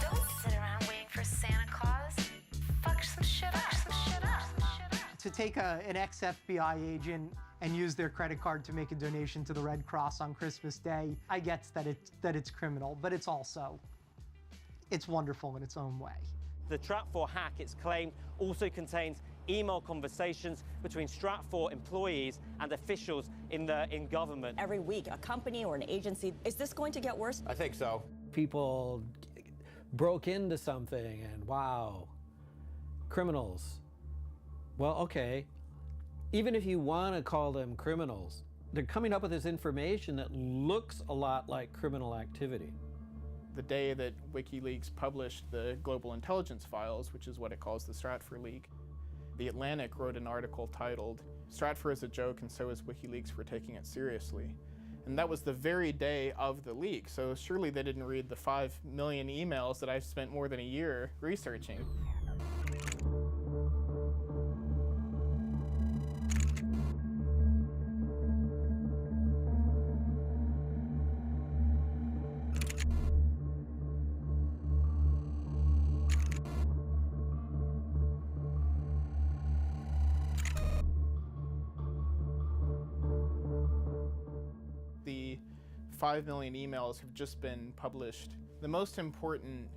Don't sit around waiting for Santa Claus. Fuck some shit up. To take an ex-FBI agent and use their credit card to make a donation to the Red Cross on Christmas Day, I get that it's criminal, but it's wonderful in its own way. The Stratfor hack, it's claimed, also contains email conversations between Stratfor employees and officials in government. Every week, a company or an agency, is this going to get worse? I think so. People broke into something and wow, criminals. Well, okay, even if you want to call them criminals, they're coming up with this information that looks a lot like criminal activity. The day that WikiLeaks published the global intelligence files, which is what it calls the Stratfor leak, The Atlantic wrote an article titled, "Stratfor is a joke and so is WikiLeaks for taking it seriously." And that was the very day of the leak, so surely they didn't read the 5 million emails that I've spent more than a year researching. The 5 million emails have just been published. The most important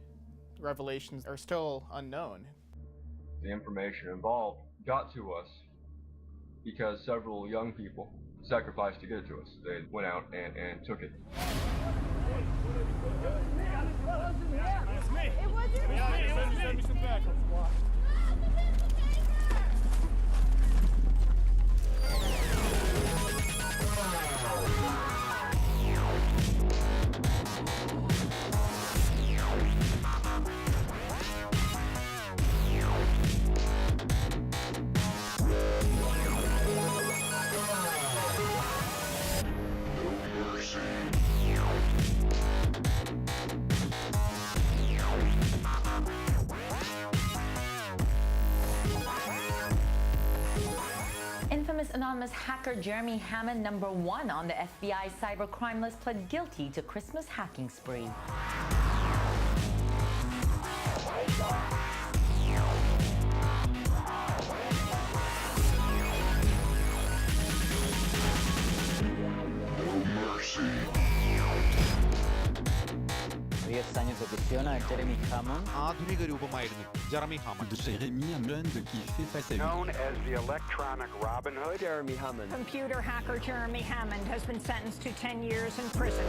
revelations are still unknown. The information involved got to us because several young people sacrificed to get it to us. They went out and took it. It's me. It wasn't me. Send me some backup. Infamous anonymous hacker Jeremy Hammond, #1 on the FBI cybercrime list, pled guilty to Christmas hacking spree. Jeremy Hammond. ആധുനിക രൂപമായിരുന്നു Jeremy Hammond. Jeremy Hammond qui fait face à lui. Known as the electronic Robin Hood, Jeremy Hammond. Computer hacker Jeremy Hammond has been sentenced to 10 years in prison.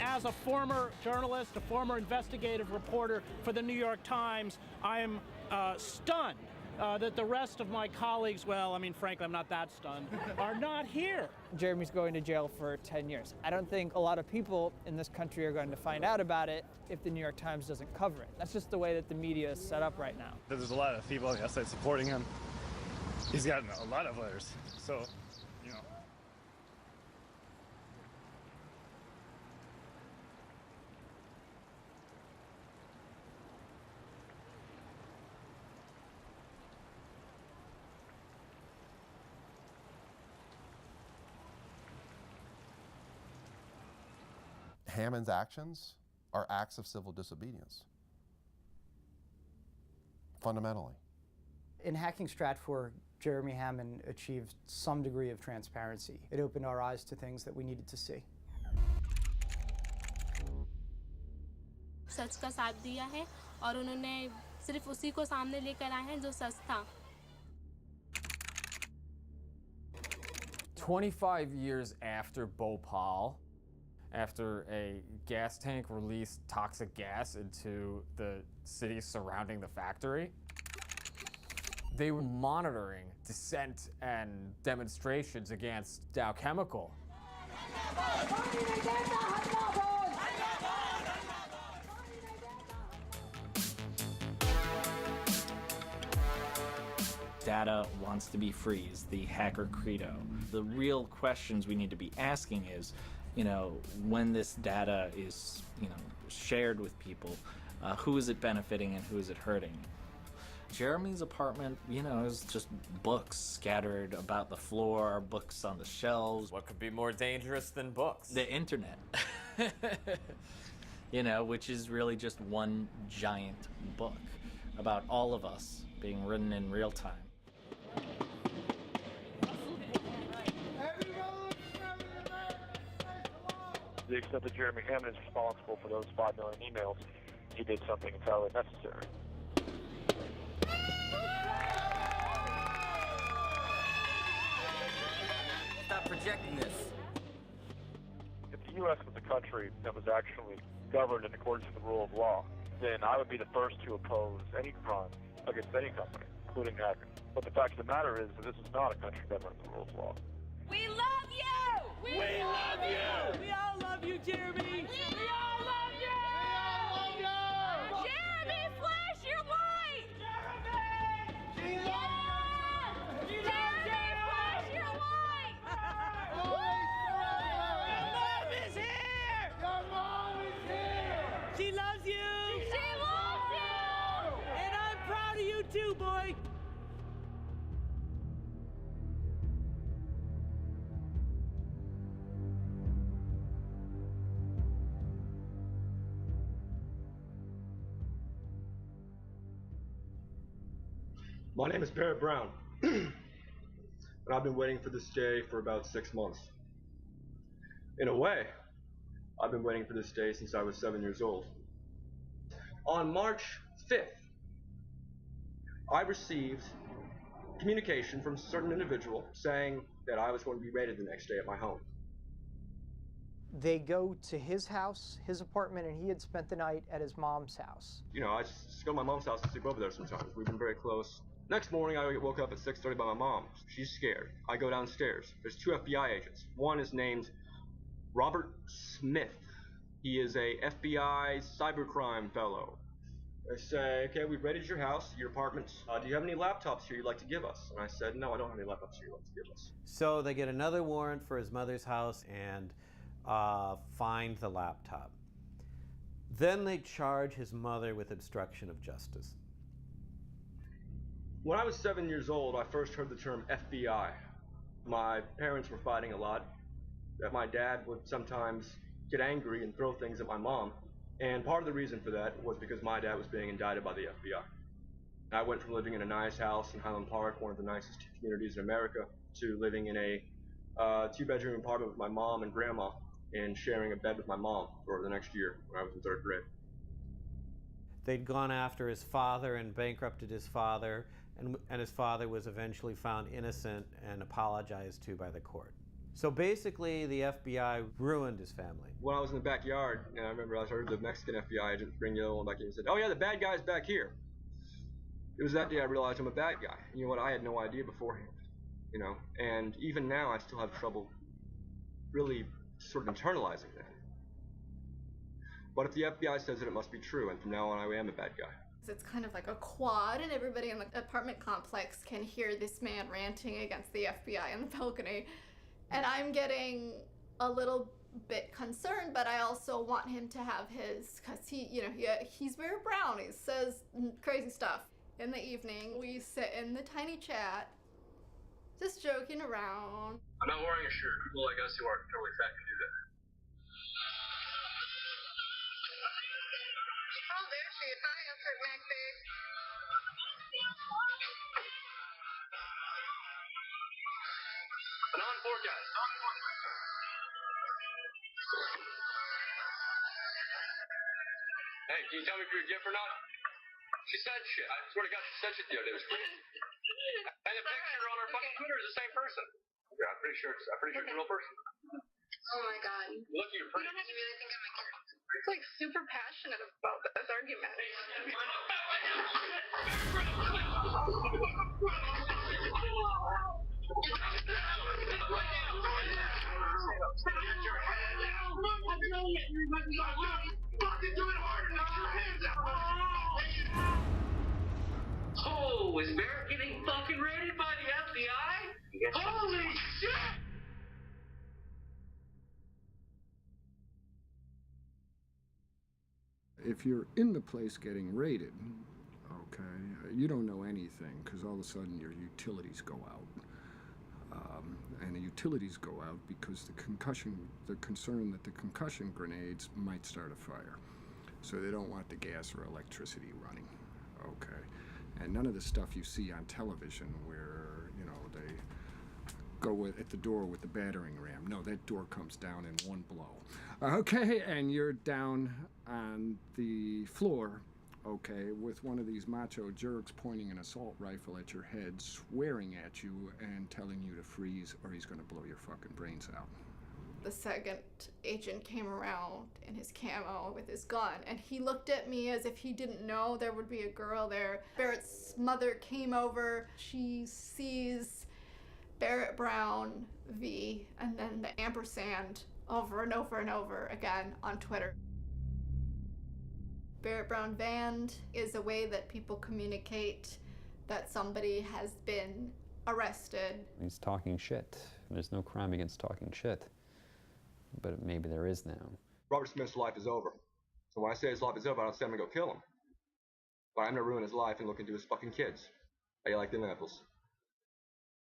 As a former journalist, a former investigative reporter for the New York Times, I am stunned that the rest of my colleagues, well, I mean, frankly, I'm not that stunned, are not here. Jeremy's going to jail for 10 years. I don't think a lot of people in this country are going to find out about it if the New York Times doesn't cover it. That's just the way that the media is set up right now. There's a lot of people on the outside supporting him. He's gotten a lot of letters, so, you know. Hammond's actions are acts of civil disobedience. Fundamentally. In hacking Stratfor, Jeremy Hammond achieved some degree of transparency. It opened our eyes to things that we needed to see. सच का साथ दिया है और उन्होंने सिर्फ उसी को सामने लेकर आए हैं जो सच था. 25 years after Bhopal, after a gas tank released toxic gas into the cities surrounding the factory, they were monitoring dissent and demonstrations against Dow Chemical. Data wants to be free is the hacker credo. The real questions we need to be asking is, when this data is, shared with people, who is it benefiting and who is it hurting? Jeremy's apartment, is just books scattered about the floor, books on the shelves. What could be more dangerous than books? The internet. Which is really just one giant book about all of us being written in real time. To the extent that Jeremy Hammond is responsible for those 5 million emails, he did something entirely necessary. Stop projecting this. If the U.S. was a country that was actually governed in accordance with the rule of law, then I would be the first to oppose any crime against any company, including hacking. But the fact of the matter is that this is not a country governed with the rule of law. We love you! We love you! We all love you, Jeremy! We all love you! We all love you! Jeremy, flash your light! Jeremy! Jeremy, flash your light! Your mom is here! Your mom is here! She loves you! She loves you! And I'm proud of you too, boy! My name is Barrett Brown, and I've been waiting for this day for about 6 months. In a way, I've been waiting for this day since I was 7 years old. On March 5th, I received communication from a certain individual saying that I was going to be raided the next day at my home. They go to his house, his apartment, and he had spent the night at his mom's house. I just go to my mom's house and sleep over there sometimes. We've been very close. Next morning, I woke up at 6:30 by my mom. She's scared. I go downstairs. There's 2 FBI agents. One is named Robert Smith. He is a FBI cybercrime fellow. They say, okay, we've raided your house, your apartment. Do you have any laptops here you'd like to give us? And I said, no, I don't have any laptops here you'd like to give us. So they get another warrant for his mother's house and find the laptop. Then they charge his mother with obstruction of justice. When I was 7 years old, I first heard the term FBI. My parents were fighting a lot. That my dad would sometimes get angry and throw things at my mom. And part of the reason for that was because my dad was being indicted by the FBI. I went from living in a nice house in Highland Park, one of the nicest communities in America, to living in a 2-bedroom apartment with my mom and grandma and sharing a bed with my mom for the next year when I was in 3rd grade. They'd gone after his father and bankrupted his father, and his father was eventually found innocent and apologized to by the court. So basically, the FBI ruined his family. When I was in the backyard, I remember I heard the Mexican FBI agent bring the other one back in and said, oh yeah, the bad guy's back here. It was that day I realized I'm a bad guy. You know what, I had no idea beforehand. And even now I still have trouble really sort of internalizing that. But if the FBI says it, it must be true, and from now on I am a bad guy. It's kind of like a quad, and everybody in the apartment complex can hear this man ranting against the FBI in the balcony. And I'm getting a little bit concerned, but I also want him to have his, because he's very brown. He says crazy stuff. In the evening, we sit in the tiny chat, just joking around. I'm not wearing a shirt. People like us who are totally fat can do that. Oh, there she is. Hi, I'll sit back there. On 4, guys. Hey, can you tell me if you're a gift or not? She said shit. I swear to God, she said shit the other day. It was crazy. And the picture on her fucking Twitter is the same person. Yeah, I'm pretty sure it's a real person. Oh my god. Look, you're pretty. You really think I'm like super passionate about this argument. Oh, is Barrett getting fucking raided by the FBI? Holy shit! If you're in the place getting raided, okay, you don't know anything because all of a sudden your utilities go out. And the utilities go out because the concern that the concussion grenades might start a fire. So they don't want the gas or electricity running, okay? And none of the stuff you see on television where, you know, they go at the door with the battering ram. No, that door comes down in one blow. Okay, and you're down on the floor, okay, with one of these macho jerks pointing an assault rifle at your head, swearing at you and telling you to freeze or he's gonna blow your fucking brains out. The second agent came around in his camo with his gun, and he looked at me as if he didn't know there would be a girl there. Barrett's mother came over. She sees Barrett Brown V and then the ampersand over and over and over again on Twitter. Barrett Brown Band is a way that people communicate that somebody has been arrested. He's talking shit. There's no crime against talking shit. But maybe there is now. Robert Smith's life is over. So when I say his life is over, I don't say I'm gonna go kill him. But I'm gonna ruin his life and look into his fucking kids. How you like them apples?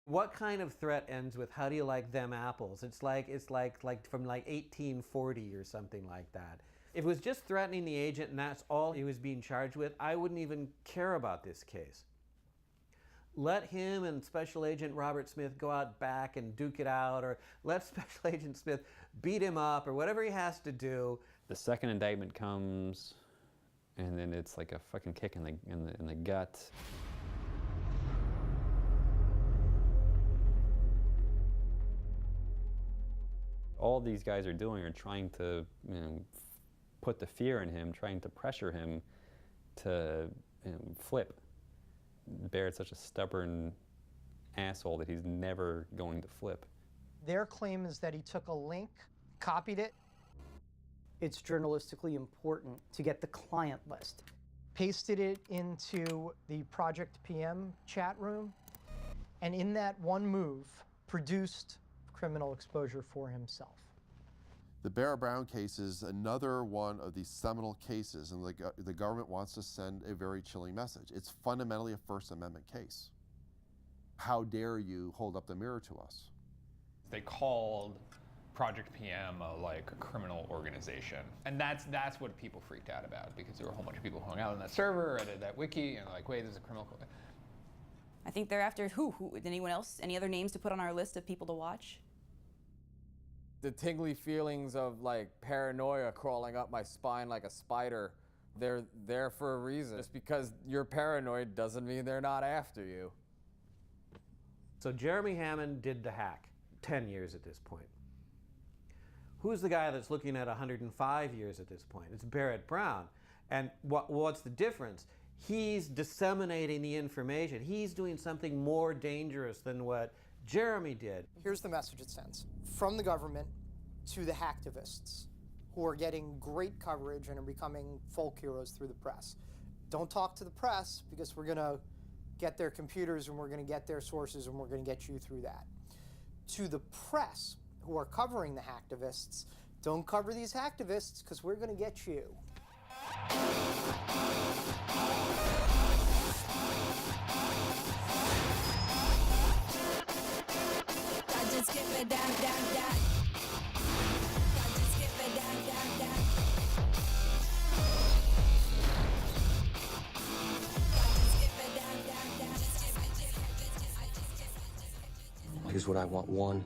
What kind of threat ends with "How do you like them apples"? It's like from like 1840 or something like that. If it was just threatening the agent and that's all he was being charged with, I wouldn't even care about this case. Let him and Special Agent Robert Smith go out back and duke it out, or let Special Agent Smith beat him up, or whatever he has to do. The second indictment comes, and then it's like a fucking kick in the gut. All these guys are doing are trying to, you know, put the fear in him, trying to pressure him to, you know, flip. Barrett's such a stubborn asshole that he's never going to flip. Their claim is that he took a link, copied it. It's journalistically important to get the client list. Pasted it into the Project PM chat room, and in that one move, produced criminal exposure for himself. The Barrett Brown case is another one of these seminal cases, and the government wants to send a very chilling message. It's fundamentally a First Amendment case. How dare you hold up the mirror to us? They called Project PM like a criminal organization, and that's what people freaked out about, because there were a whole bunch of people who hung out on that server, edited that wiki, and like, wait, there's a criminal. I think they're after who? Anyone else? Any other names to put on our list of people to watch? The tingly feelings of like paranoia crawling up my spine like a spider, they're there for a reason. Just because you're paranoid doesn't mean they're not after you. So Jeremy Hammond did the hack, 10 years at this point. Who's the guy that's looking at 105 years at this point? It's Barrett Brown. And what's the difference? He's disseminating the information. He's doing something more dangerous than what Jeremy did. Here's the message it sends from the government to the hacktivists who are getting great coverage and are becoming folk heroes through the press. Don't talk to the press, because we're gonna get their computers and we're gonna get their sources and we're gonna get you through that. To the press who are covering the hacktivists, don't cover these hacktivists, because we're gonna get you. Here's what I want. 1,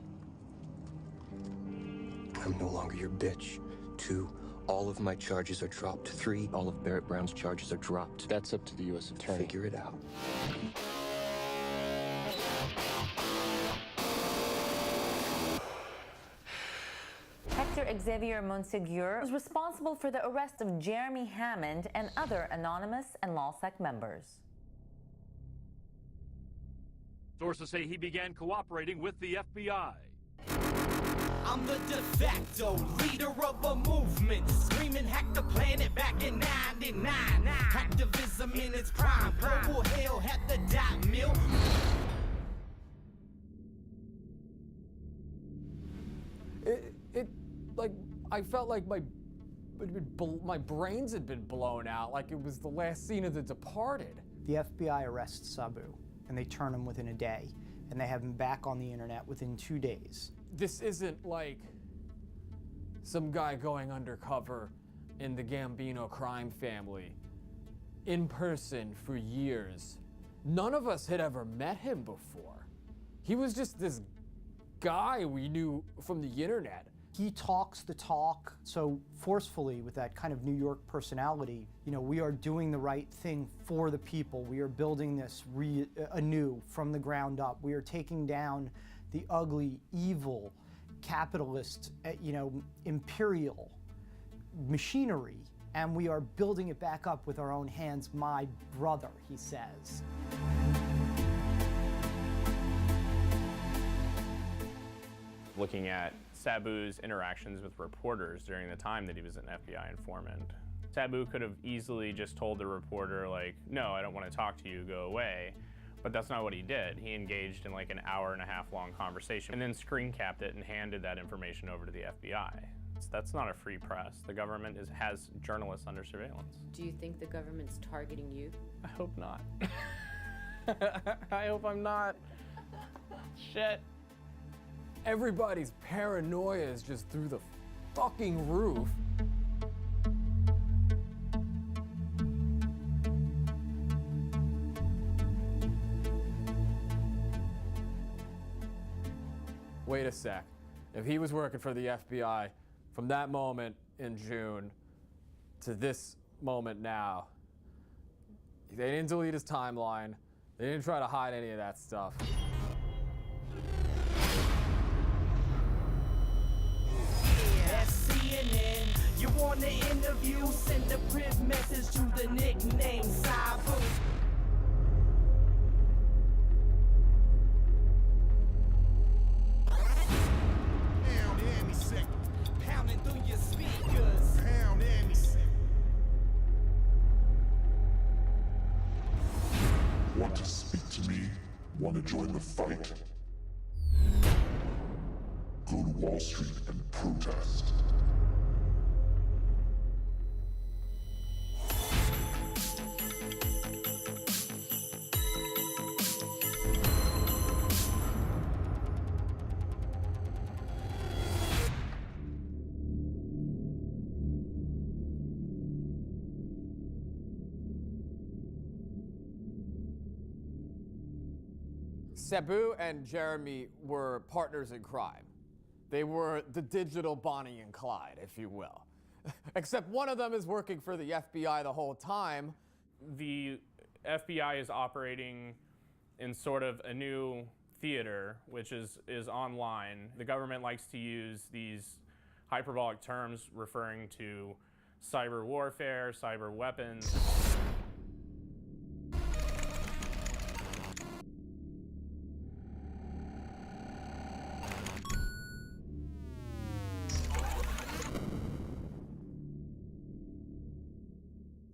I'm no longer your bitch. 2, all of my charges are dropped. 3, all of Barrett Brown's charges are dropped. That's up to the U.S. Attorney. Figure it out. Hector Xavier Monsegur was responsible for the arrest of Jeremy Hammond and other anonymous and LawSec members. Sources say he began cooperating with the FBI. I'm the de facto leader of a movement, screaming hack the planet back in 99. Activism in its prime, global hell had the dot mill. Like, I felt like my brains had been blown out, like it was the last scene of The Departed. The FBI arrests Sabu, and they turn him within a day, and they have him back on the internet within 2 days. This isn't like some guy going undercover in the Gambino crime family in person for years. None of us had ever met him before. He was just this guy we knew from the internet. He talks the talk so forcefully with that kind of New York personality. You know, we are doing the right thing for the people. We are building this anew from the ground up. We are taking down the ugly, evil, capitalist, imperial machinery, and we are building it back up with our own hands, my brother, he says. Looking at Sabu's interactions with reporters during the time that he was an FBI informant. Sabu could have easily just told the reporter, like, no, I don't want to talk to you, go away. But that's not what he did. He engaged in like an hour-and-a-half long conversation and then screen capped it and handed that information over to the FBI. That's not a free press. The government has journalists under surveillance. Do you think the government's targeting you? I hope not. I hope I'm not. Shit. Everybody's paranoia is just through the fucking roof. Wait a sec. If he was working for the FBI from that moment in June to this moment now, they didn't delete his timeline. They didn't try to hide any of that stuff. CNN, you want the interview? Send a print message to the nickname Sabu. Pounding through your speakers. Want to speak to me? Want to join the fight? Go to Wall Street and protest. Sabu and Jeremy were partners in crime. They were the digital Bonnie and Clyde, if you will. Except one of them is working for the FBI the whole time. The FBI is operating in sort of a new theater, which is online. The government likes to use these hyperbolic terms referring to cyber warfare, cyber weapons.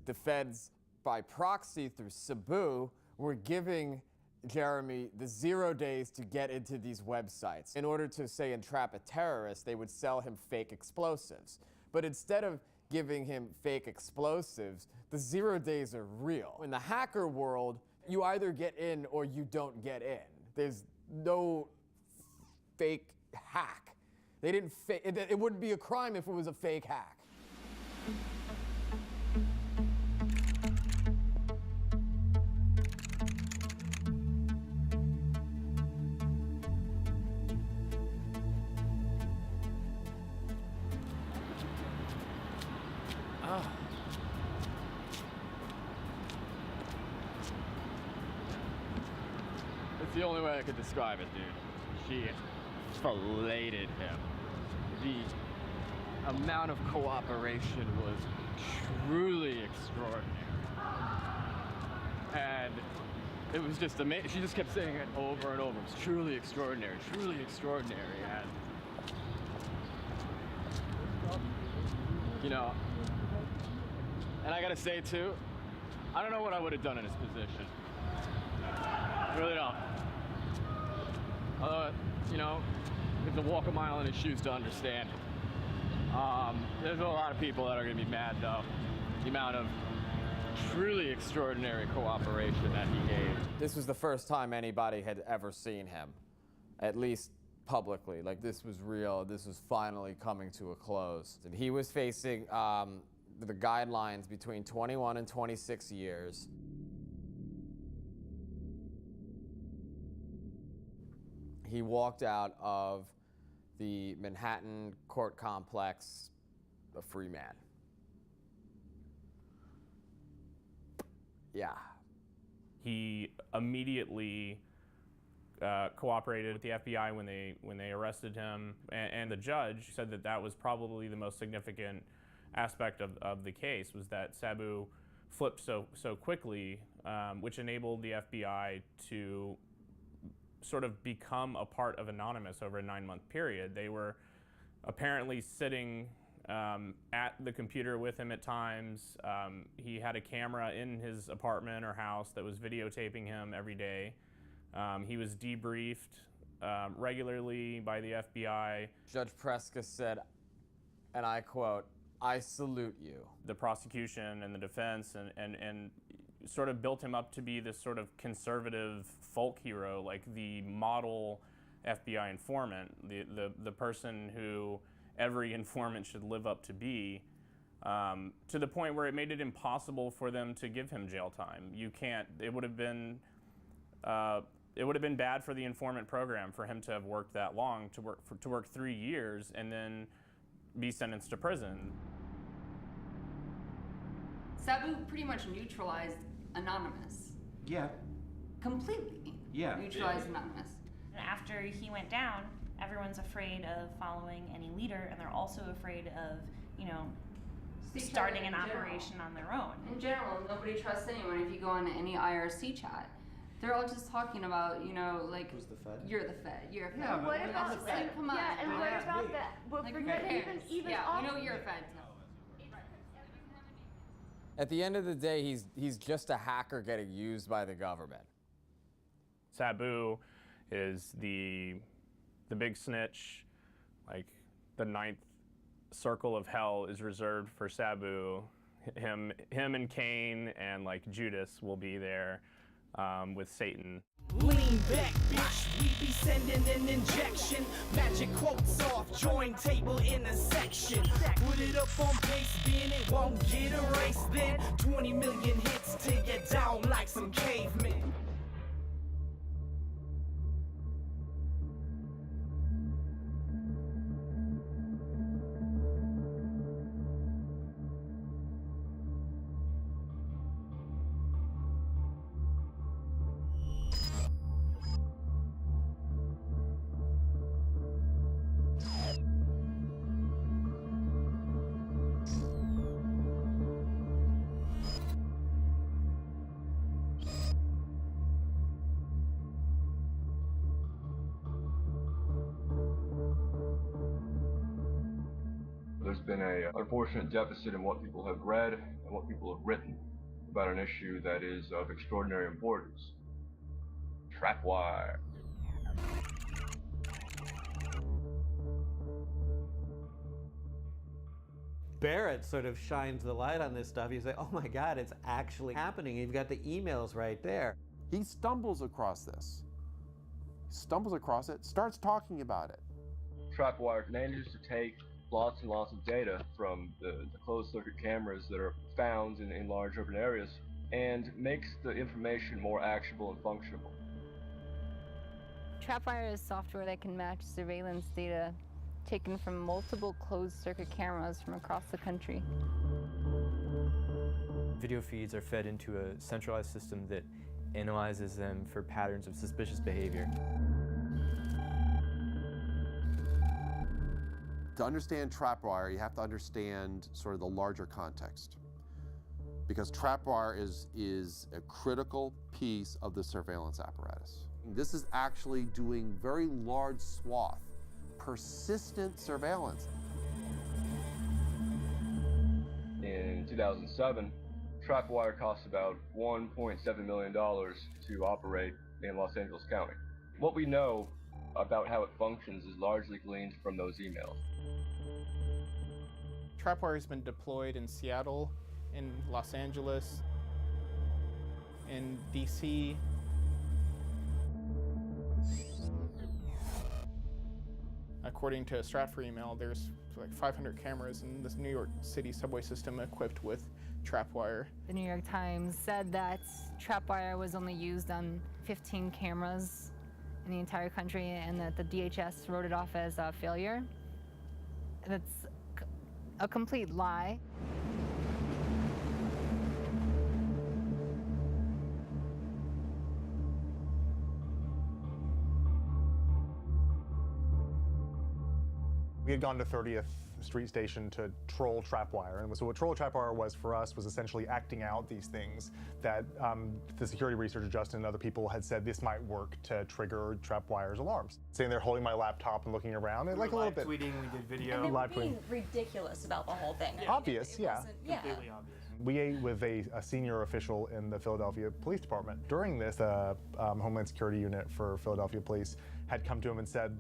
The feds, by proxy through Sabu, were giving Jeremy the 0 days to get into these websites. In order to, say, entrap a terrorist, they would sell him fake explosives. But instead of giving him fake explosives, the 0 days are real. In the hacker world, you either get in or you don't get in. There's no fake hack. They didn't it wouldn't be a crime if it was a fake hack. That's the only way I could describe it, dude. She filleted him. The amount of cooperation was truly extraordinary. And it was just amazing. She just kept saying it over and over. It was truly extraordinary, and you know, and I gotta say too, I don't know what I would have done in his position. I really don't. You know, you have to walk a mile in his shoes to understand it. There's a lot of people that are gonna be mad though. The amount of truly extraordinary cooperation that he gave. This was the first time anybody had ever seen him, at least publicly. Like, this was real. This was finally coming to a close. And he was facing the guidelines between 21 and 26 years. He walked out of the Manhattan court complex a free man. Yeah. He immediately cooperated with the FBI when they arrested him, and the judge said that that was probably the most significant aspect of the case, was that Sabu flipped so quickly, which enabled the FBI to sort of become a part of Anonymous over a 9-month period. They were apparently sitting at the computer with him at times. He had a camera in his apartment or house that was videotaping him every day. He was debriefed regularly by the FBI. Judge Preska said, and I quote, "I salute you." The prosecution and the defense and sort of built him up to be this sort of conservative folk hero, like the model FBI informant, the person who every informant should live up to be, to the point where it made it impossible for them to give him jail time. It would have been bad for the informant program for him to have worked that long, to work 3 years and then be sentenced to prison. Sabu pretty much neutralized Anonymous. Yeah. Completely. Yeah. Neutralized Anonymous. And after he went down, everyone's afraid of following any leader, and they're also afraid of, starting an operation on their own. In general, nobody trusts anyone. If you go on any IRC chat, they're all just talking about, like, who's the Fed? You're the Fed. You're a Fed. Yeah, what about like, come on. Yeah, and what about that? Well, Like, forget who cares? even yeah, off. we know you're a Fed. At the end of the day, he's just a hacker getting used by the government. Sabu is the big snitch. Like, the 9th circle of hell is reserved for Sabu. Him and Cain and like Judas will be there with Satan. Lean back, bitch, we be sending an injection. Magic quotes off, join table in a section. Put it up on pace, then it won't get erased. Then 20 million hits till you're down like some cavemen. There's been an unfortunate deficit in what people have read and what people have written about an issue that is of extraordinary importance. Trapwire. Barrett sort of shines the light on this stuff. You say, oh my God, it's actually happening. You've got the emails right there. He stumbles across this. Stumbles across it, starts talking about it. Trapwire manages to take lots and lots of data from the closed circuit cameras that are found in large urban areas and makes the information more actionable and functional. Trapwire is software that can match surveillance data taken from multiple closed circuit cameras from across the country. Video feeds are fed into a centralized system that analyzes them for patterns of suspicious behavior. To understand trapwire, you have to understand sort of the larger context. Because trapwire is a critical piece of the surveillance apparatus. This is actually doing very large swath, persistent surveillance. In 2007, trapwire cost about $1.7 million to operate in Los Angeles County. What we know about how it functions is largely gleaned from those emails. Trapwire has been deployed in Seattle, in Los Angeles, in DC. According to a Stratfor email, there's like 500 cameras in this New York City subway system equipped with trapwire. The New York Times said that trapwire was only used on 15 cameras in the entire country and that the DHS wrote it off as a failure. That's a complete lie. We had gone to 30th Street Station to troll trapwire, and so what troll trapwire was for us was essentially acting out these things that the security researcher Justin and other people had said this might work to trigger trapwire's alarms. Saying they're holding my laptop and looking around, and like a little bit. Tweeting, we did video. And they were being ridiculous about the whole thing. Obvious, yeah. Completely obvious. We ate with a senior official in the Philadelphia Police Department. During this, the Homeland Security Unit for Philadelphia Police had come to him and said,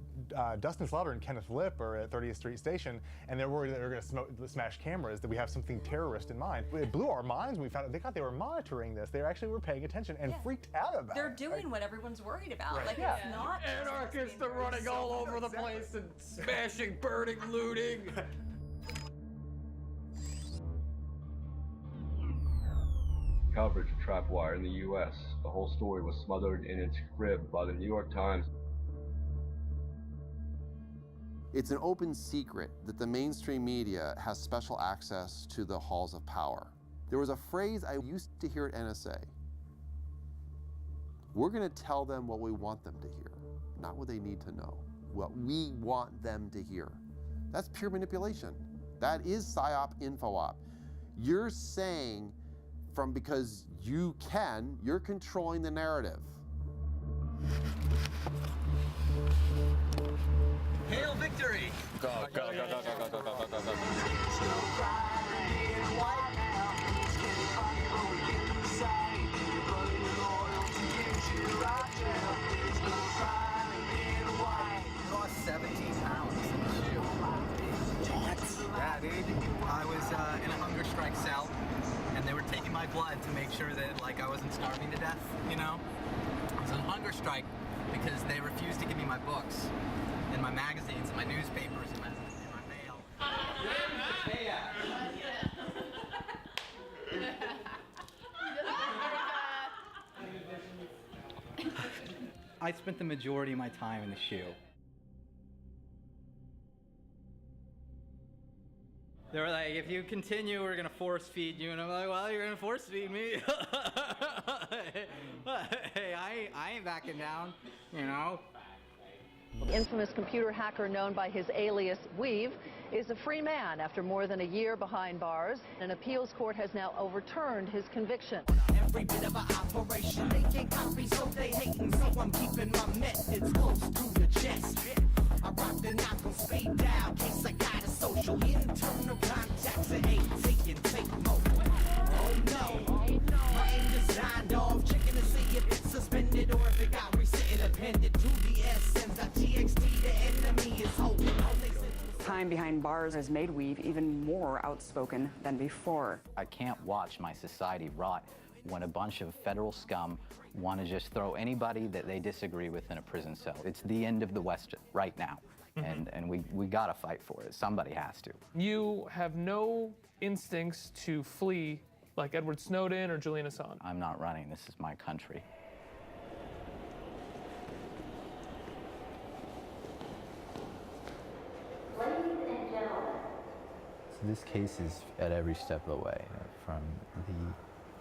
Dustin Slaughter and Kenneth Lipp are at 30th Street Station, and they're worried that they're going to smash cameras, that we have something terrorist in mind. It blew our minds when we found out. They thought they were monitoring this. They actually were paying attention and freaked out about They're it. doing what everyone's worried about. Right. Like, Yeah. it's not Anarchists are running all over the place and smashing, burning, looting. Coverage of trapwire in the U.S. The whole story was smothered in its crib by the New York Times. It's an open secret that the mainstream media has special access to the halls of power. There was a phrase I used to hear at NSA. We're going to tell them what we want them to hear, not what they need to know, what we want them to hear. That's pure manipulation. That is PSYOP, InfoOp. You're saying because you can, you're controlling the narrative. Hail victory! Go, go, go, go, go, go, go, go, go, go. Lost 17 pounds in the shoe. Yeah, dude. I was in a hunger strike cell, and they were taking my blood to make sure that I wasn't starving to death, you know? I was on hunger strike because they refused to give me my books and my magazines and my newspapers and my mail. I spent the majority of my time in the shoe. They were like, if you continue, we're gonna force feed you. And I'm like, well, you're gonna force feed me. Hey, I ain't backing down, you know? The infamous computer hacker known by his alias Weave is a free man after more than a year behind bars. An appeals court has now overturned his conviction. Every bit of an operation, they can't copy, so they hating. So I'm keeping my methods close to the chest. I rock the knock on speed dial, case I got a social. Internal contacts at 18, take more. Oh no, my aim designed off, checking to see if it's suspended or if it got reset and appended to the essence. TXT, the enemy is holding. Time behind bars has made Weave even more outspoken than before. I can't watch my society rot when a bunch of federal scum want to just throw anybody that they disagree with in a prison cell. It's the end of the West right now, and we gotta fight for it. Somebody has to. You have no instincts to flee like Edward Snowden or Julian Assange. I'm not running. This is my country. So this case is at every step of the way, from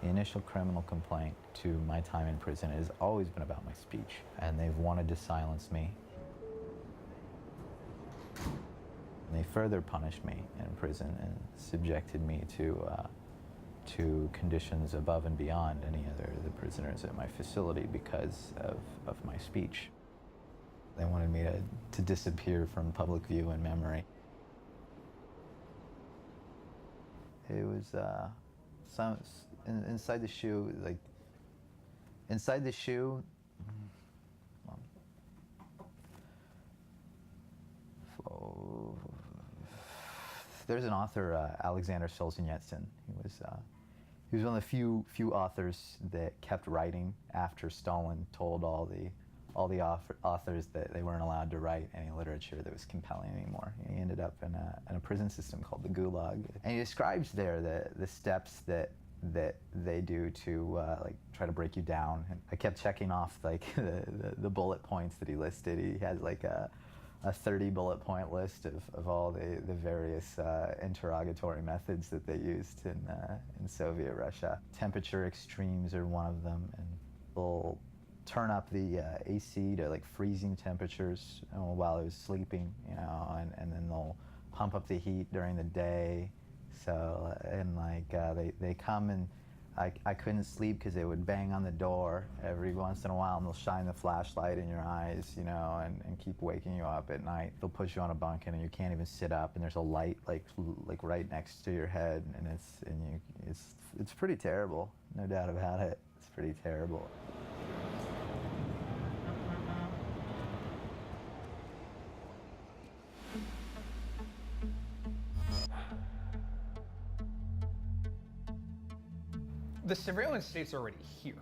the The initial criminal complaint to my time in prison has always been about my speech, and they've wanted to silence me. They further punished me in prison and subjected me to conditions above and beyond any other of the prisoners at my facility because of my speech. They wanted me to disappear from public view and memory. It was inside the shoe, like inside the shoe. There's an author, Alexander Solzhenitsyn. He was one of the few authors that kept writing after Stalin told all the authors that they weren't allowed to write any literature that was compelling anymore. He ended up in a prison system called the Gulag, and he describes there the steps that they do to like try to break you down. And I kept checking off like the bullet points that he listed. He had like a 30 bullet point list of all the various interrogatory methods that they used in Soviet Russia. Temperature extremes are one of them, and they'll turn up the AC to like freezing temperatures while I was sleeping, you know, and then they'll pump up the heat during the day. So, and like they come and I couldn't sleep because they would bang on the door every once in a while, and they'll shine the flashlight in your eyes, you know, and keep waking you up at night. They'll put you on a bunk and you can't even sit up, and there's a light like right next to your head, and it's pretty terrible, no doubt about it. It's pretty terrible. The surveillance state's already here.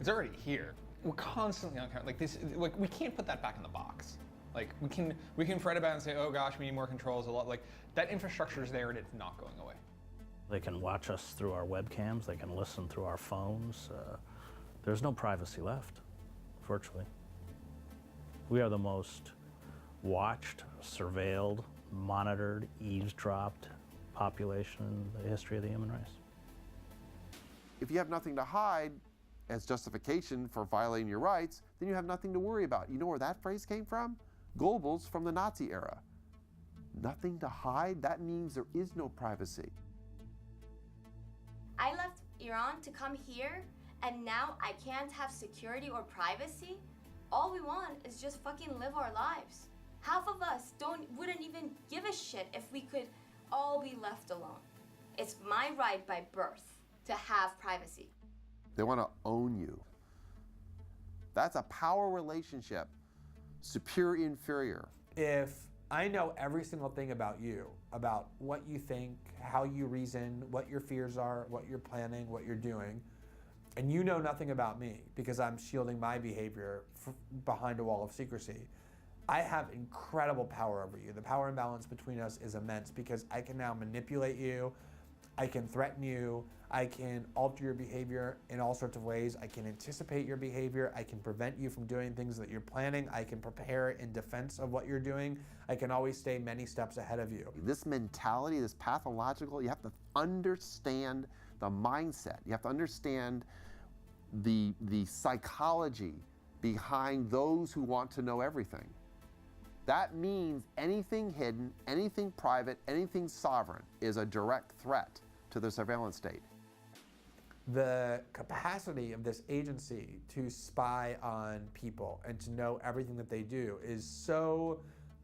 It's already here. We're constantly on like this. Like we can't put that back in the box. Like we can fret about it and say, oh gosh, we need more controls. A lot like that infrastructure is there and it's not going away. They can watch us through our webcams. They can listen through our phones. There's no privacy left, virtually. We are the most watched, surveilled, monitored, eavesdropped population in the history of the human race. If you have nothing to hide as justification for violating your rights, then you have nothing to worry about. You know where that phrase came from? Goebbels from the Nazi era. Nothing to hide? That means there is no privacy. I left Iran to come here, and now I can't have security or privacy? All we want is just fucking live our lives. Half of us wouldn't even give a shit if we could all be left alone. It's my right by birth to have privacy. They want to own you. That's a power relationship, superior, inferior. If I know every single thing about you, about what you think, how you reason, what your fears are, what you're planning, what you're doing, and you know nothing about me because I'm shielding my behavior behind a wall of secrecy, I have incredible power over you. The power imbalance between us is immense because I can now manipulate you, I can threaten you, I can alter your behavior in all sorts of ways. I can anticipate your behavior. I can prevent you from doing things that you're planning. I can prepare in defense of what you're doing. I can always stay many steps ahead of you. This mentality, this pathological, you have to understand the mindset. You have to understand the psychology behind those who want to know everything. That means anything hidden, anything private, anything sovereign is a direct threat to the surveillance state. The capacity of this agency to spy on people and to know everything that they do is so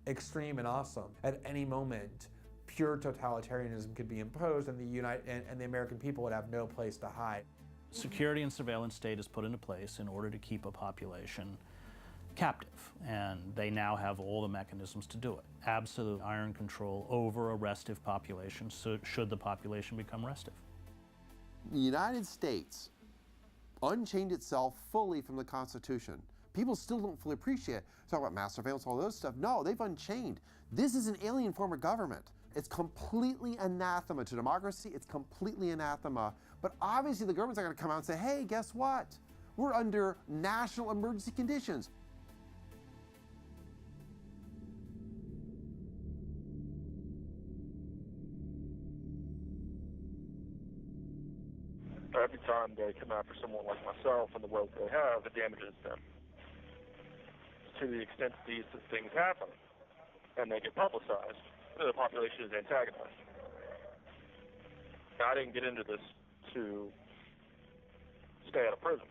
extreme and awesome. At any moment, pure totalitarianism could be imposed, and the American people would have no place to hide. Security and surveillance state is put into place in order to keep a population captive, and they now have all the mechanisms to do it. Absolute iron control over a restive population, so should the population become restive. The United States unchained itself fully from the Constitution. People still don't fully appreciate it. Talk about mass surveillance, all those stuff. No, they've unchained. This is an alien form of government. It's completely anathema to democracy. It's completely anathema. But obviously the government's not going to come out and say, hey, guess what? We're under national emergency conditions. time they come after someone like myself and the wealth they have, it damages them. To the extent that these things happen and they get publicized, the population is antagonized. Now, I didn't get into this to stay out of prison.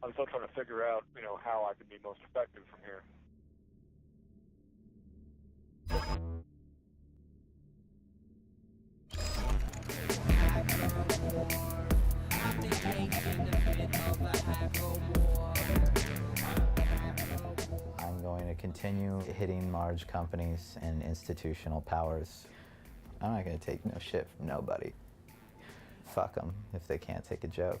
I'm still trying to figure out, how I can be most effective from here. I'm going to continue hitting large companies and institutional powers. I'm not going to take no shit from nobody. Fuck them if they can't take a joke.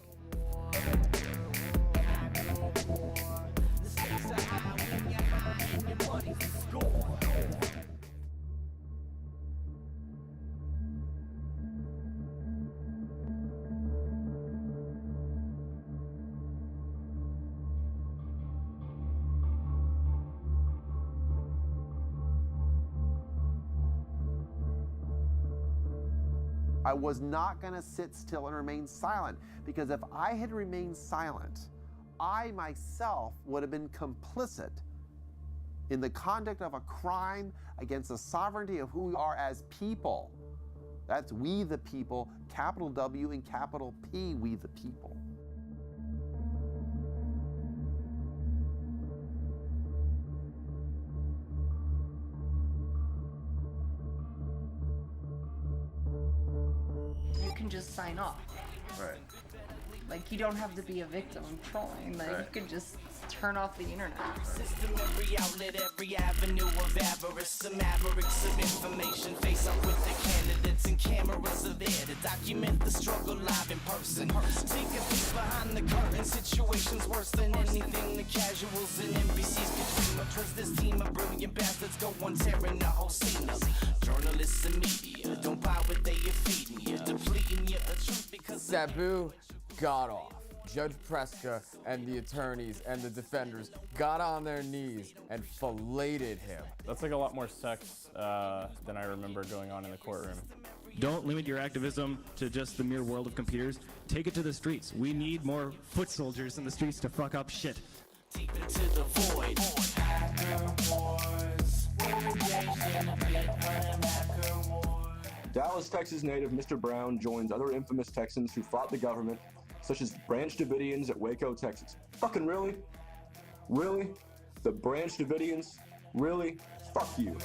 I was not going to sit still and remain silent, because if I had remained silent, I myself would have been complicit in the conduct of a crime against the sovereignty of who we are as people. That's we the people, capital W and capital P, we the people. You can just sign off. Right. Like, you don't have to be a victim of trolling. Like, you can just turn off the internet. System, every outlet, every avenue of avarice. Some mavericks of information face up with the candidates, and cameras are there to document the struggle live in person. Take a peek behind the curtain. Situations worse than anything the casuals and NPCs could dream of. Trust this team of brilliant bastards go on tearing the whole scene up. Journalists and media don't buy what they are feeding you, depleting you of truth because Sabu got off. Judge Preska and the attorneys and the defenders got on their knees and filleted him. That's like a lot more sex than I remember going on in the courtroom. Don't limit your activism to just the mere world of computers. Take it to the streets. We need more foot soldiers in the streets to fuck up shit. deep into the void. Dallas, Texas native Mr. Brown joins other infamous Texans who fought the government, such as Branch Davidians at Waco, Texas. Fucking really? Really? The Branch Davidians? Really? Fuck you.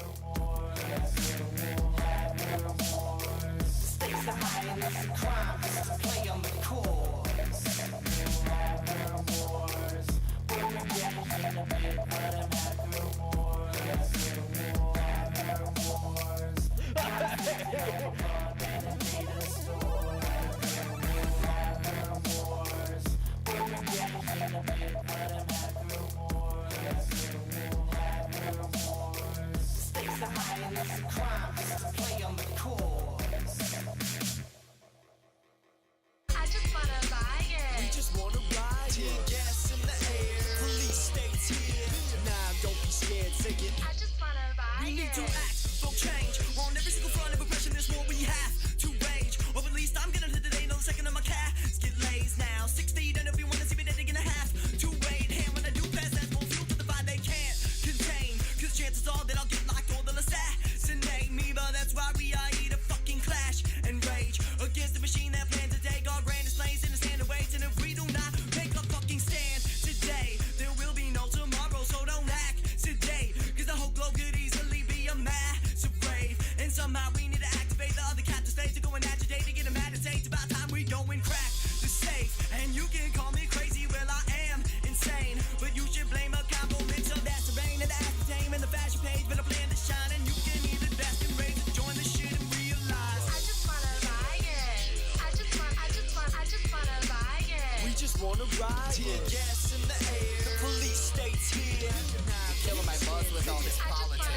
Stakes are high and it's a crime. This is a play on the core. Stakes are high and it's a crime. This is a play on the core. I just wanna ride it. We just wanna ride it. Gas in the air. Police states here. Nah, don't be scared. Say it. I just wanna ride We need to it. act for change. On every single front of oppression, this war we have to rage. Or at least I'm gonna live today. No second of my casket lays now. 6 feet and everyone is even a half to wait. And when I do pass, that's more fuel to the fire they can't contain. Cause chances are that I'll get locked or they'll assassinate me. But that's why we are here to fucking clash and rage against the machine that plans to take our grandest slaves in the stand awaits. And if we do not make a fucking stand today, there will be no tomorrow. So don't act today, cause the whole globe could easily be a massive rave. And somehow we need to activate the other captive states to go and agitate to get them mad and say it's about time we go and crack the safe. And you can call me crazy, well I am insane, but you should blame a compliment. So that's the rain and the aspartame and the fashion page, but I plan to shine. And you can either best and raise to join the shit and realize I just wanna ride it. I just wanna ride it. we just wanna ride it. Gas in the air, the police states here. Killing my buzz with all this politics.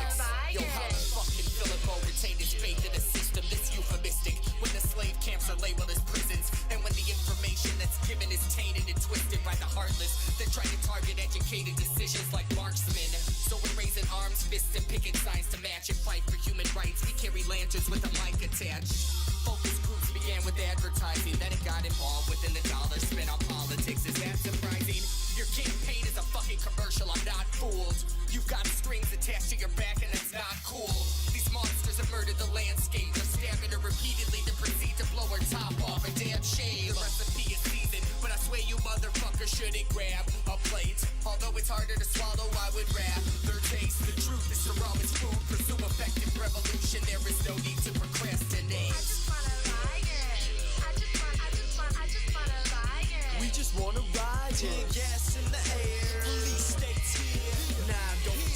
Yo, how the fucking Philippo retained his faith in the system that's euphemistic when the slave camps are labeled as prisons, and when the information that's given is tainted and twisted by the heartless that try to target educated decisions like marksmen. So we're raising arms, fists, and picket signs to match and fight for human rights. We carry lanterns with a mic attached. Focus groups be began with advertising, then it got involved within the dollar spent on politics. Is that surprising? Your campaign is a fucking commercial, I'm not fooled. You've got strings attached to your back and it's not cool. These monsters have murdered the landscape. They're stabbing her repeatedly to proceed to blow her top off. A damn shame. The recipe is seasoned, but I swear you motherfuckers shouldn't grab a plate. Although it's harder to swallow, I would rather taste. The truth is the rawest food. Pursue effective revolution. There is no need to procrastinate. We just wanna ride, yeah. Gas in the air, police states here. Nah, don't